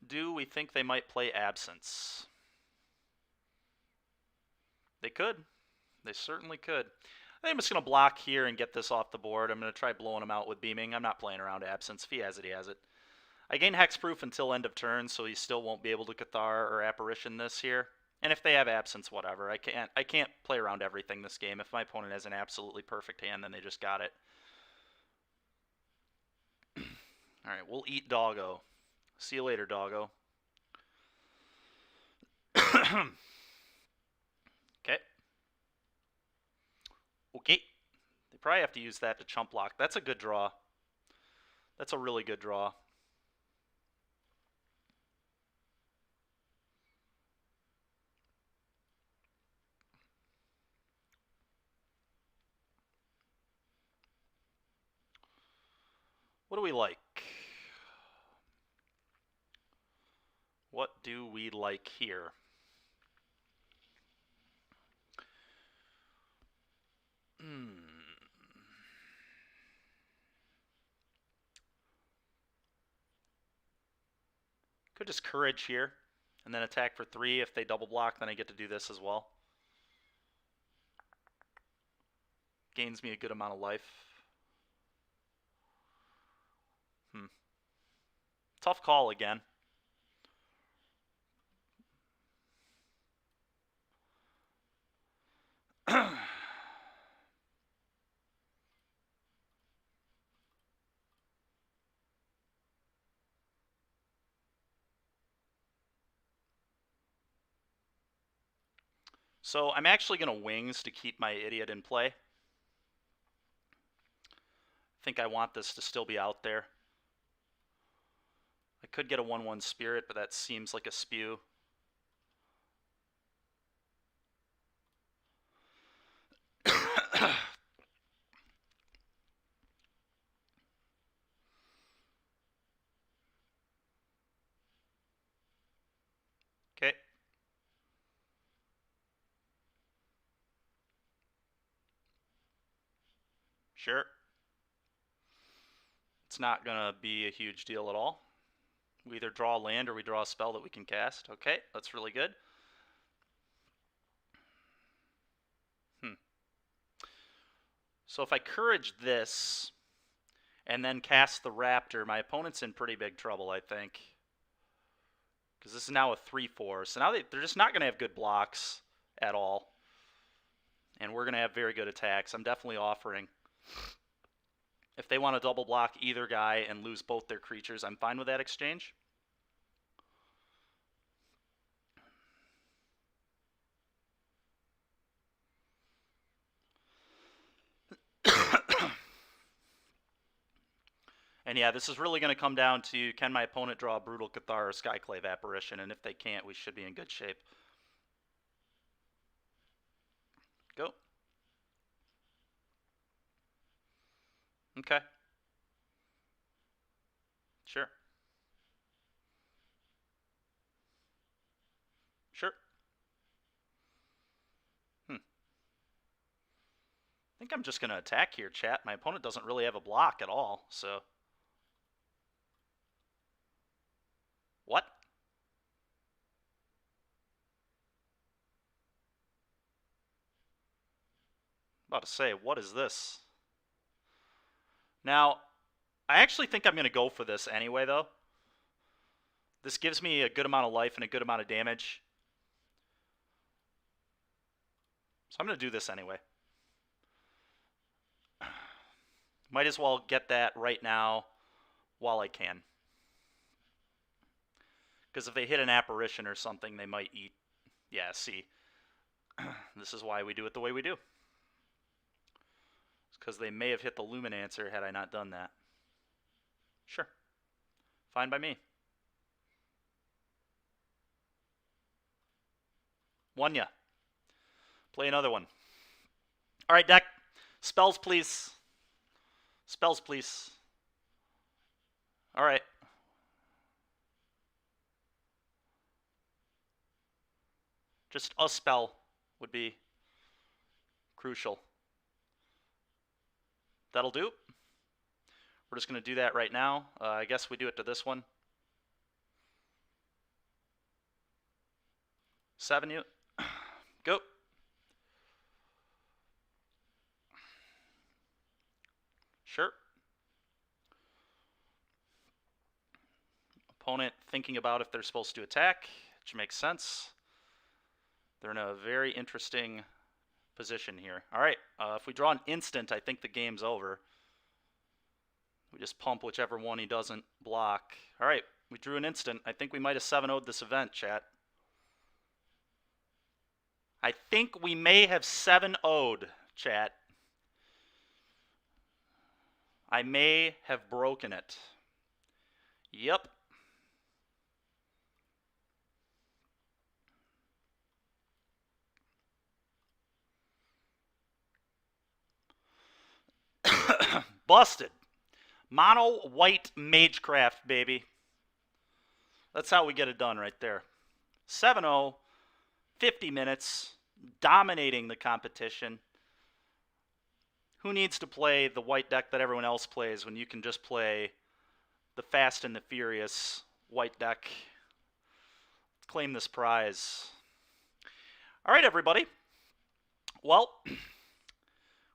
Do we think they might play Absence? They could. They certainly could. I think I'm just going to block here and get this off the board. I'm going to try blowing him out with Beaming. I'm not playing around Absence. If he has it, he has it. I gain Hexproof until end of turn, so he still won't be able to Cathar or Apparition this here. And if they have Absence, whatever. I can't play around everything this game. If my opponent has an absolutely perfect hand, then they just got it. Alright, we'll eat Doggo. See you later, Doggo. Okay. Okay. They probably have to use that to chump block. That's a good draw. That's a really good draw. we like? What do we like here? Could just courage here, and then attack for 3. If they double block, then I get to do this as well. Gains me a good amount of life. Tough call again. So I'm actually going to wings to keep my idiot in play. I think I want this to still be out there. I could get a 1/1 spirit, but that seems like a spew. Okay. Sure. It's not going to be a huge deal at all. We either draw a land or we draw a spell that we can cast. Okay, that's really good. So if I courage this and then cast the raptor, my opponent's in pretty big trouble, I think. Because this is now a 3/4. So now they're just not going to have good blocks at all. And we're going to have very good attacks. I'm definitely offering. If they want to double block either guy and lose both their creatures, I'm fine with that exchange. And yeah, this is really going to come down to, can my opponent draw a Brutal Cathar or Skyclave Apparition? And if they can't, we should be in good shape. Go. Okay. Sure. Sure. I think I'm just going to attack here, chat. My opponent doesn't really have a block at all, so... What? About to say, what is this? Now, I actually think I'm going to go for this anyway, though. This gives me a good amount of life and a good amount of damage. So I'm going to do this anyway. Might as well get that right now while I can. Because if they hit an apparition or something, they might eat. Yeah, see. This is why we do it the way we do. It's because they may have hit the Luminancer had I not done that. Sure. Fine by me. Won ya. Play another one. All right, deck. Spells, please. Spells, please. All right. Just a spell would be crucial. That'll do. We're just going to do that right now. I guess we do it to this one. 7 you. Go. Sure. Opponent thinking about if they're supposed to attack, which makes sense. They're in a very interesting position here. All right, if we draw an instant, I think the game's over. We just pump whichever one he doesn't block. All right, we drew an instant. I think we might have 7-0'd this event, chat. I think we may have 7-0'd, chat. I may have broken it. Yep. Busted. Mono white Magecraft, baby. That's how we get it done right there. 7-0, 50 minutes, dominating the competition. Who needs to play the white deck that everyone else plays when you can just play the Fast and the Furious white deck? Let's claim this prize. All right, everybody. Well,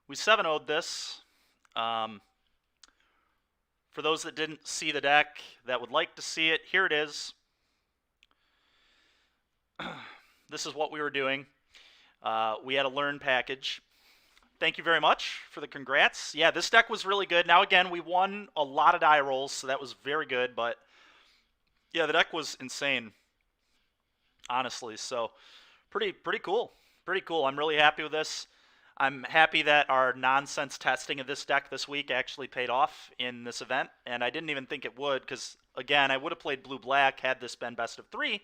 we 7-0'd this. For those that didn't see the deck, that would like to see it, here it is. This is what we were doing. We had a learn package. Thank you very much for the congrats. Yeah, this deck was really good. Now, again, we won a lot of die rolls, so that was very good. But, yeah, the deck was insane, honestly. So, pretty cool. Pretty cool. I'm really happy with this. I'm happy that our nonsense testing of this deck this week actually paid off in this event. And I didn't even think it would because, again, I would have played blue-black had this been best of 3,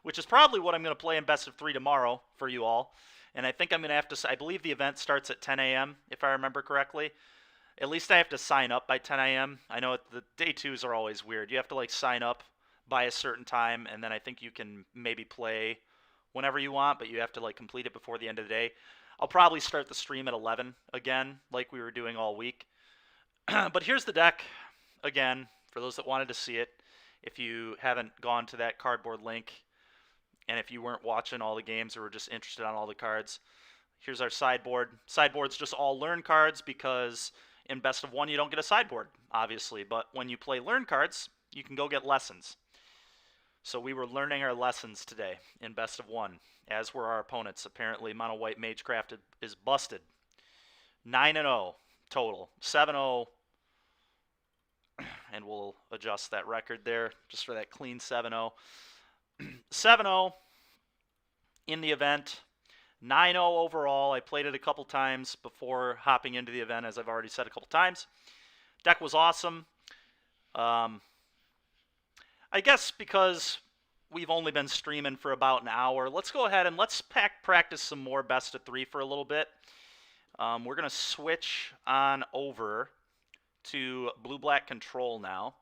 which is probably what I'm going to play in best of 3 tomorrow for you all. And I think I'm going to have to, I believe the event starts at 10 a.m., if I remember correctly. At least I have to sign up by 10 a.m. I know the day 2s are always weird. You have to, like, sign up by a certain time, and then I think you can maybe play whenever you want, but you have to, like, complete it before the end of the day. I'll probably start the stream at 11 again, like we were doing all week. But here's the deck, again, for those that wanted to see it. If you haven't gone to that cardboard link, and if you weren't watching all the games or were just interested on all the cards, here's our sideboard. Sideboard's just all learn cards because in best of 1 you don't get a sideboard, obviously. But when you play learn cards, you can go get lessons. So we were learning our lessons today in best of 1, as were our opponents. Apparently, Mono White Magecraft is busted. 9-0 total. 7-0. And we'll adjust that record there just for that clean 7-0. 7-0 in the event. 9-0 overall. I played it a couple times before hopping into the event, as I've already said a couple times. Deck was awesome. I guess because we've only been streaming for about an hour, let's go ahead and let's practice some more best of 3 for a little bit. We're going to switch on over to blue-black control now.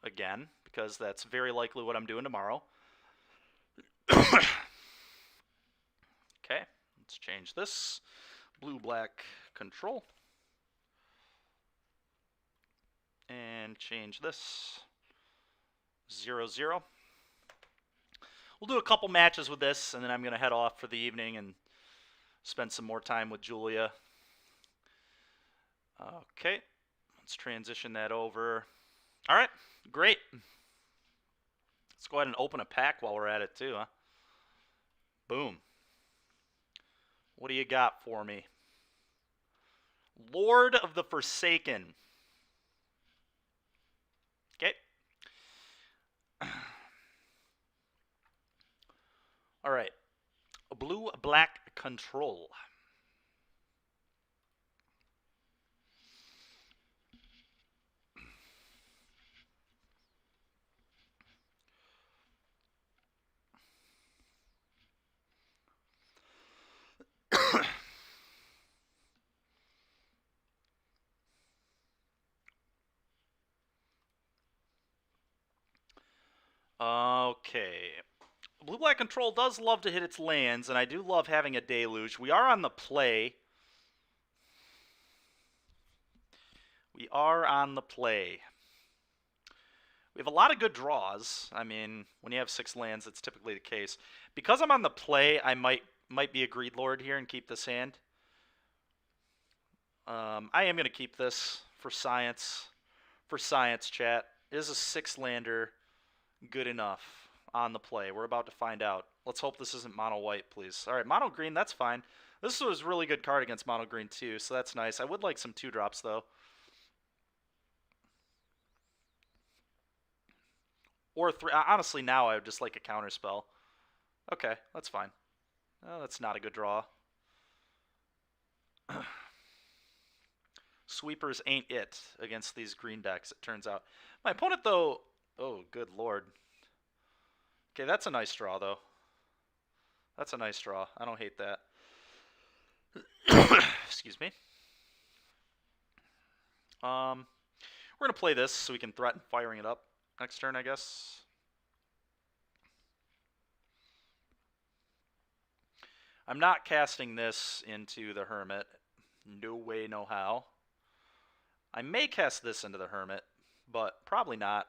Again, because that's very likely what I'm doing tomorrow. Okay, let's change this. Blue-black control. And change this. 0-0. We'll do a couple matches with this, and then I'm going to head off for the evening and spend some more time with Julia. Okay, let's transition that over. All right, great. Let's go ahead and open a pack while we're at it, too, huh? Boom. What do you got for me? Lord of the Forsaken. Okay. All right. Blue-black control. Okay. Blue-black control does love to hit its lands, and I do love having a deluge. We are on the play. We are on the play. We have a lot of good draws. I mean, when you have 6 lands, that's typically the case. Because I'm on the play, I might be a Greed Lord here and keep this hand. I am going to keep this for science. For science, chat. Is a 6-lander good enough on the play? We're about to find out. Let's hope this isn't mono white, please. All right, mono green, that's fine. This was a really good card against mono green too, so that's nice. I would like some 2-drops though. Or 3. Honestly, now I would just like a counter spell. Okay, that's fine. Oh, that's not a good draw. Sweepers ain't it against these green decks, it turns out. My opponent, though... Oh, good lord. Okay, that's a nice draw, though. That's a nice draw. I don't hate that. Excuse me. We're going to play this so we can threaten firing it up next turn, I guess. I'm not casting this into the Hermit. No way, no how. I may cast this into the Hermit, but probably not.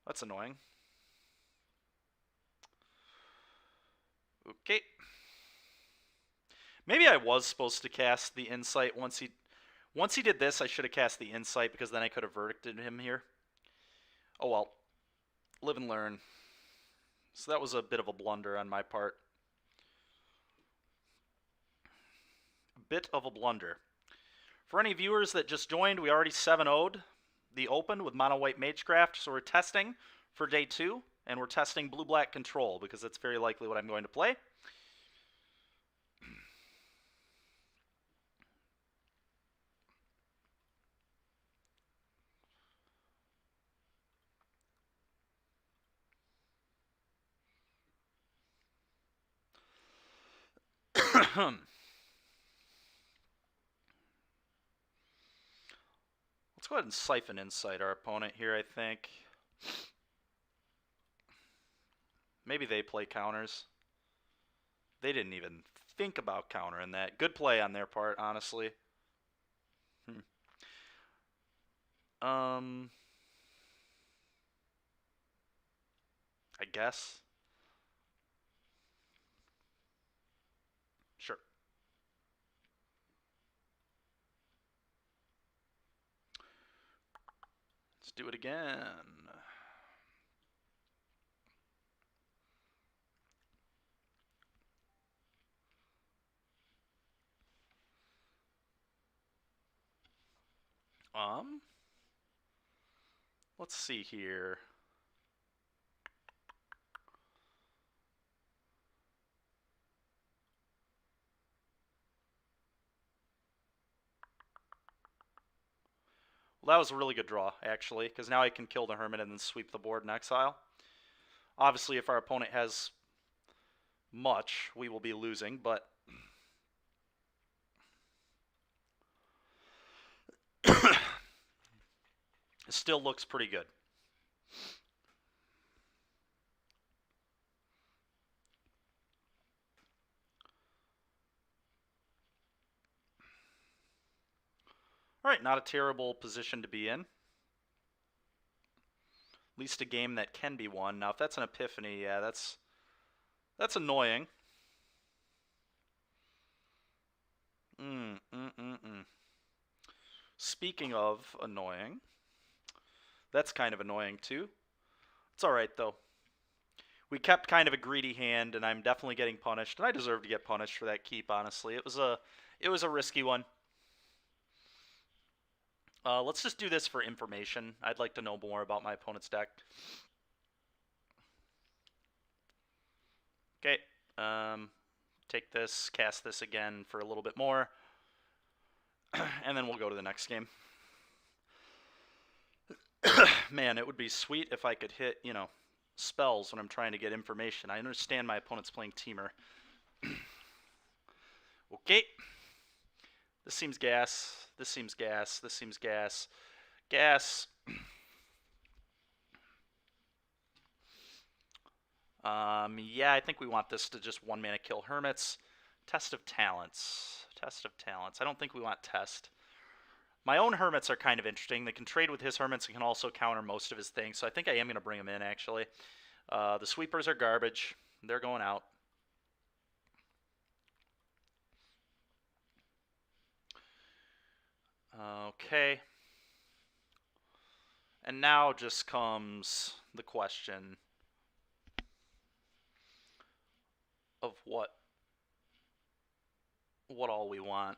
That's annoying. Okay. Maybe I was supposed to cast the Insight once he did this. I should have cast the Insight because then I could have verdicted him here. Oh well. Live and learn. So that was a bit of a blunder on my part. A bit of a blunder. For any viewers that just joined, we already 7-0'd the Open with Mono White Magecraft, so we're testing for day 2, and we're testing Blue-Black Control because that's very likely what I'm going to play. Let's go ahead and Siphon Insight our opponent here, I think. Maybe they play counters. They didn't even think about countering that. Good play on their part, honestly. I guess. Sure. Let's do it again. Let's see here. Well, that was a really good draw, actually, because now I can kill the Hermit and then sweep the board in exile. Obviously, if our opponent has much, we will be losing, but it still looks pretty good. All right, not a terrible position to be in. At least a game that can be won. Now, if that's an Epiphany, yeah, that's annoying. Speaking of annoying, that's kind of annoying too. It's all right though. We kept kind of a greedy hand, and I'm definitely getting punished, and I deserve to get punished for that keep. Honestly, it was a risky one. Let's just do this for information. I'd like to know more about my opponent's deck. Okay. Take this, cast this again for a little bit more, and then we'll go to the next game. Man, it would be sweet if I could hit, spells when I'm trying to get information. I understand my opponent's playing Teamer. Okay. This seems gas. This seems gas. This seems gas. Gas. Yeah, I think we want this to just 1-mana kill Hermits. Test of Talents. Test of Talents. I don't think we want Test. My own Hermits are kind of interesting. They can trade with his Hermits and can also counter most of his things, so I think I am going to bring them in, actually. The Sweepers are garbage. They're going out. Okay. And now just comes the question of what all we want.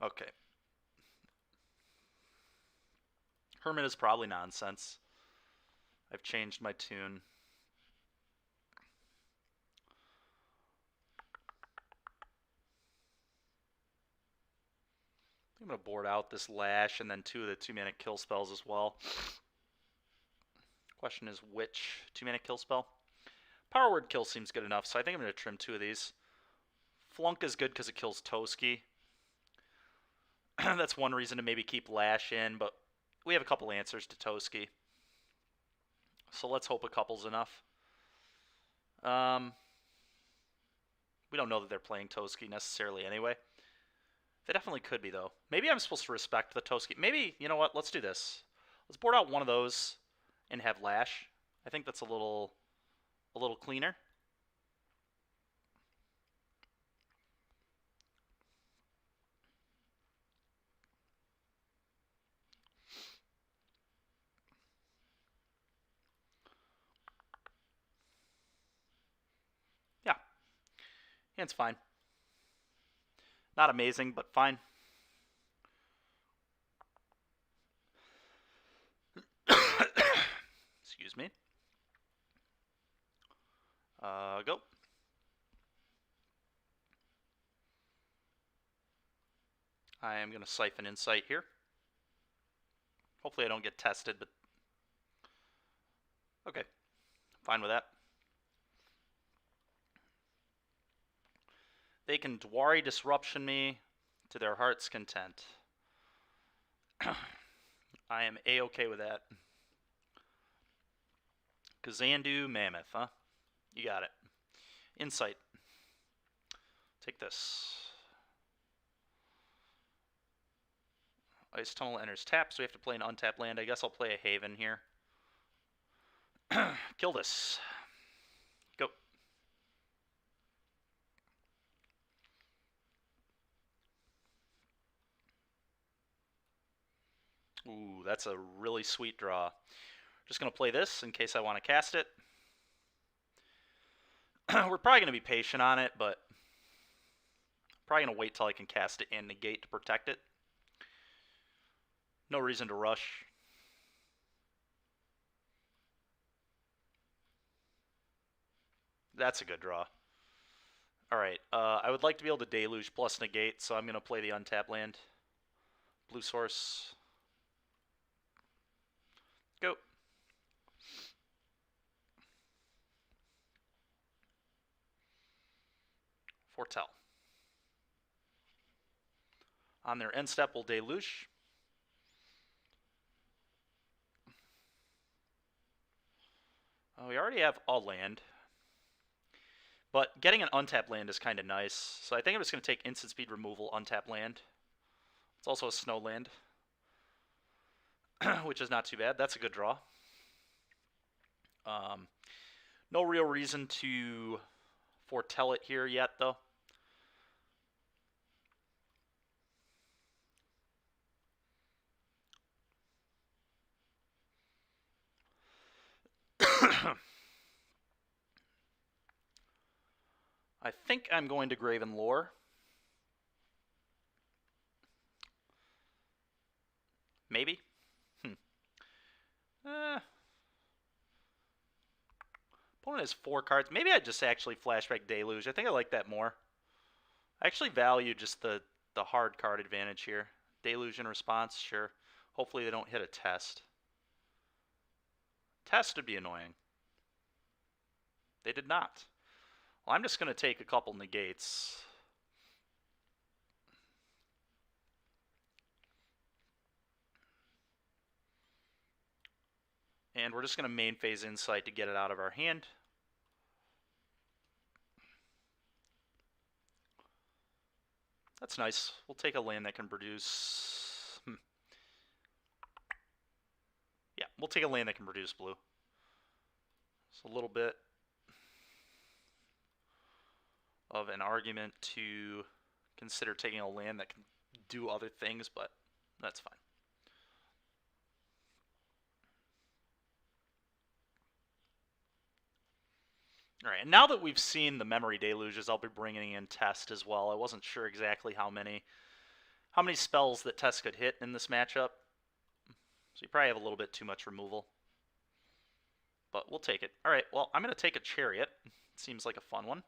Okay. Hermit is probably nonsense. I've changed my tune. I'm going to board out this Lash and then 2 of the 2-mana kill spells as well. Question is which 2-mana kill spell? Power Word Kill seems good enough, so I think I'm going to trim 2 of these. Flunk is good because it kills Toski. That's one reason to maybe keep Lash in, but we have a couple answers to Toski. So let's hope a couple's enough. We don't know that they're playing Toski necessarily anyway. They definitely could be, though. Maybe I'm supposed to respect the Toski. Maybe, you know what, let's do this. Let's board out one of those and have Lash. I think that's a little cleaner. Yeah, hand's fine. Not amazing, but fine. Excuse me. Go. I am going to Siphon Insight here. Hopefully I don't get tested, but okay. Fine with that. They can Dwari Disruption me to their heart's content. I am A-okay with that. Kazandu Mammoth, huh? You got it. Insight. Take this. Ice Tunnel enters tap, so we have to play an untapped land. I guess I'll play a Haven here. Kill this. Go. Ooh, that's a really sweet draw. Just going to play this in case I want to cast it. We're probably going to be patient on it, but probably going to wait till I can cast it and negate to protect it. No reason to rush. That's a good draw. Alright, I would like to be able to Deluge plus negate, so I'm going to play the untapped land. Blue source. Go. Foretell. On their end step, we'll Deluge. We already have a land. But getting an untapped land is kind of nice. So I think I'm just going to take instant speed removal, untapped land. It's also a snow land, which is not too bad. That's a good draw. No real reason to foretell it here yet, though. I think I'm going to Graven Lore. Maybe. Opponent has 4 cards. Maybe I just actually Flashback Deluge. I think I like that more. I actually value just the hard card advantage here. Deluge in response, sure. Hopefully they don't hit a test. Test would be annoying. They did not. Well, I'm just going to take a couple negates. And we're just going to main phase Insight to get it out of our hand. That's nice. We'll take a land that can produce... Yeah, we'll take a land that can produce blue. It's a little bit of an argument to consider taking a land that can do other things, but that's fine. All right, and now that we've seen the memory deluges, I'll be bringing in Test as well. I wasn't sure exactly how many spells that Test could hit in this matchup. So you probably have a little bit too much removal. But we'll take it. All right, well, I'm going to take a Chariot. Seems like a fun one.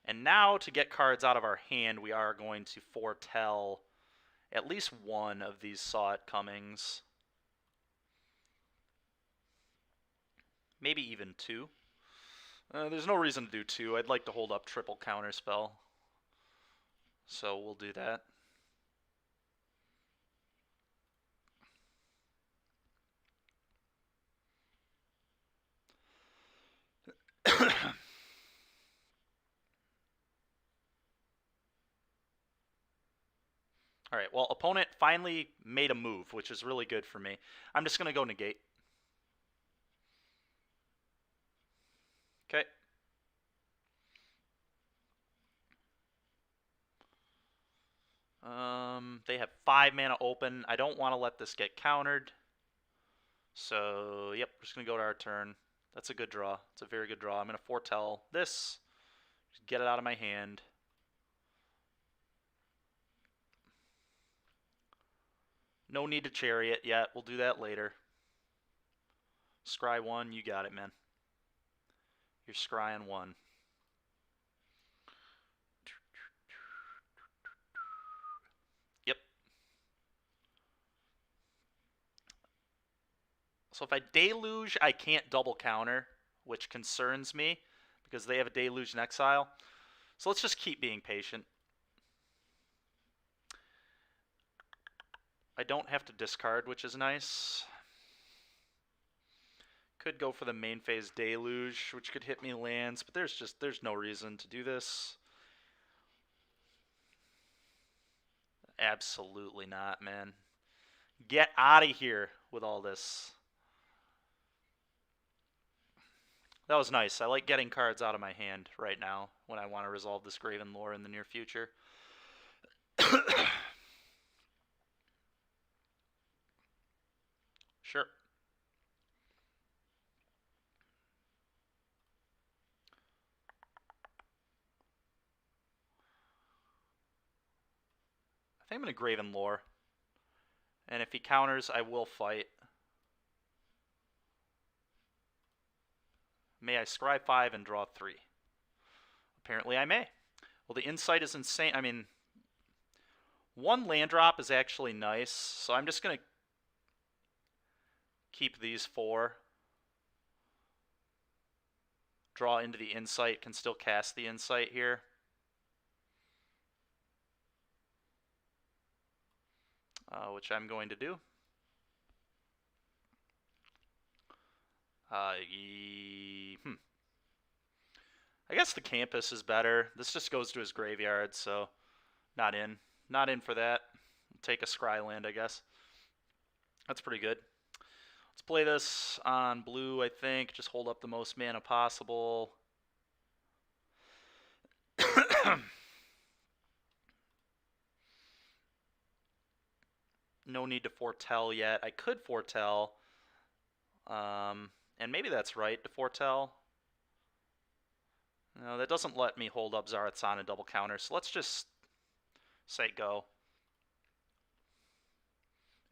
And now to get cards out of our hand, we are going to foretell at least one of these Saw It Comings. Maybe even 2. There's no reason to do 2. I'd like to hold up triple counter spell. So we'll do that. All right, well, opponent finally made a move, which is really good for me. I'm just going to go negate. Okay. They have 5 mana open. I don't want to let this get countered. So, yep, we're just going to go to our turn. That's a good draw. It's a very good draw. I'm going to foretell this. Just get it out of my hand. No need to chariot yet. We'll do that later. Scry 1, you got it, man. You're scrying 1. Yep. So if I deluge, I can't double counter, which concerns me because they have a deluge in exile. So let's just keep being patient. I don't have to discard, which is nice. Could go for the main phase deluge, which could hit me lands, but there's no reason to do this. Absolutely not, man. Get out of here with all this. That was nice. I like getting cards out of my hand right now when I want to resolve this Graven lore in the near future. Sure. I think I'm going to Graven lore. And if he counters, I will fight. May I scry 5 and draw 3? Apparently I may. Well, the insight is insane. I mean, 1 land drop is actually nice, so I'm just going to keep these 4. Draw into the insight, can still cast the insight here. Which I'm going to do. I guess the campus is better. This just goes to his graveyard, so not in. Not in for that. Take a scry land, I guess. That's pretty good. Let's play this on blue, I think. Just hold up the most mana possible. No need to foretell yet. I could foretell. And maybe that's right to foretell. No, that doesn't let me hold up Zaratsan and double counter, so let's just say go.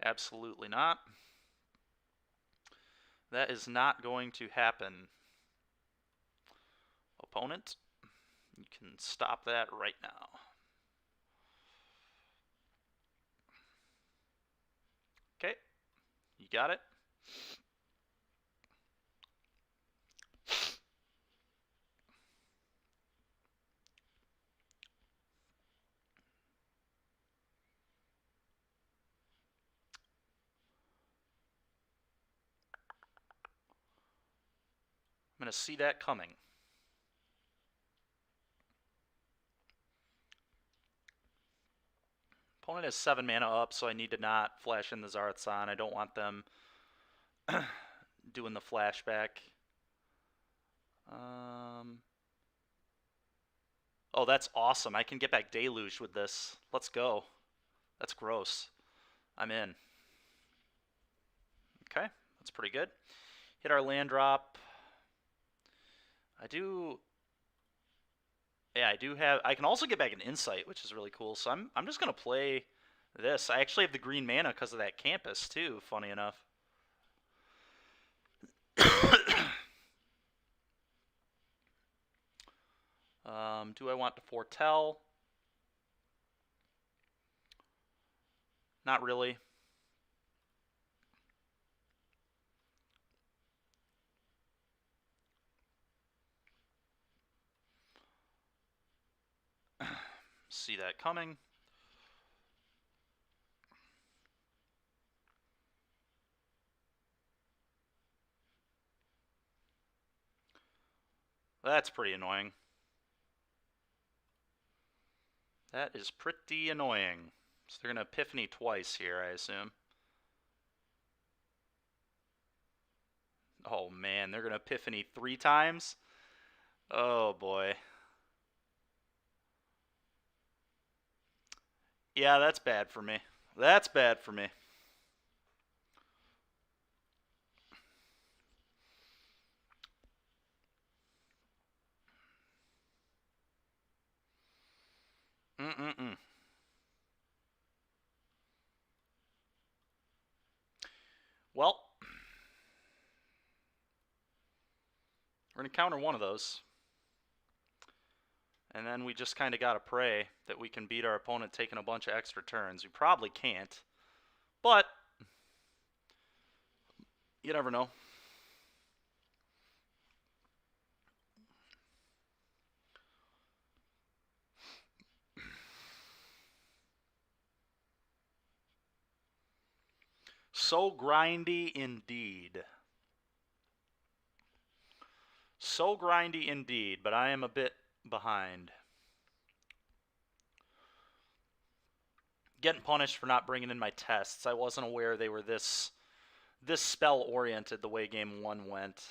Absolutely not. That is not going to happen. Opponent, you can stop that right now. Okay, you got it. I'm going to see that coming. Opponent has 7 mana up, so I need to not flash in the Zaratsan. I don't want them doing the flashback. Oh, that's awesome. I can get back Deluge with this. Let's go. That's gross. I'm in. Okay, that's pretty good. Hit our land drop. I do have. I can also get back an insight, which is really cool. So I'm just gonna play this. I actually have the green mana because of that campus too. Funny enough. Do I want to foretell? Not really. see that coming. That's pretty annoying. That is pretty annoying. So they're going to Epiphany twice here, I assume. Oh man, they're going to Epiphany 3 times? Oh boy. Yeah, that's bad for me. That's bad for me. Mm-mm-mm. Well, we're going to counter one of those. And then we just kind of got to pray that we can beat our opponent taking a bunch of extra turns. We probably can't. But you never know. So grindy indeed. So grindy indeed, but I am a bit behind. Getting punished for not bringing in my tests. I wasn't aware they were this spell oriented the way game 1 went.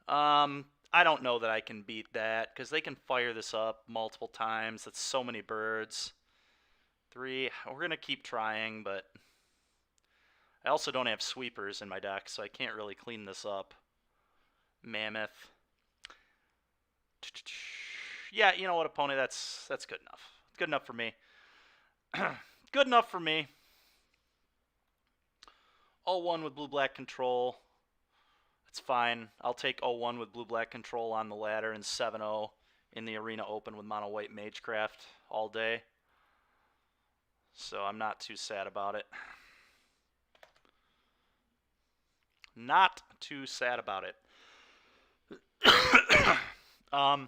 I don't know that I can beat that because they can fire this up multiple times. That's so many birds. 3. We're gonna keep trying, but I also don't have sweepers in my deck, so I can't really clean this up. Mammoth. Yeah, you know what, opponent? That's good enough. Good enough for me. Good enough for me. 0-1 with blue-black control. That's fine. I'll take 0-1 with blue-black control on the ladder and 7-0 in the Arena Open with mono-white Magecraft all day. So I'm not too sad about it. Not too sad about it. I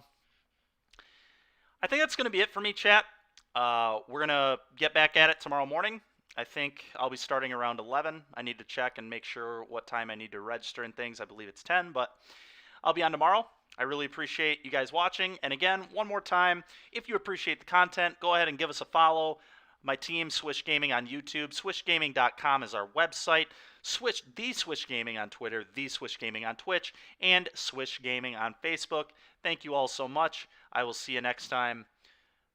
think that's going to be it for me, chat. We're going to get back at it tomorrow morning. I think I'll be starting around 11. I need to check and make sure what time I need to register and things. I believe it's 10, but I'll be on tomorrow. I really appreciate you guys watching. And again, one more time, if you appreciate the content, go ahead and give us a follow. My team, Swish Gaming on YouTube. SwishGaming.com is our website. The Swish Gaming on Twitter. The Swish Gaming on Twitch. And Swish Gaming on Facebook. Thank you all so much. I will see you next time.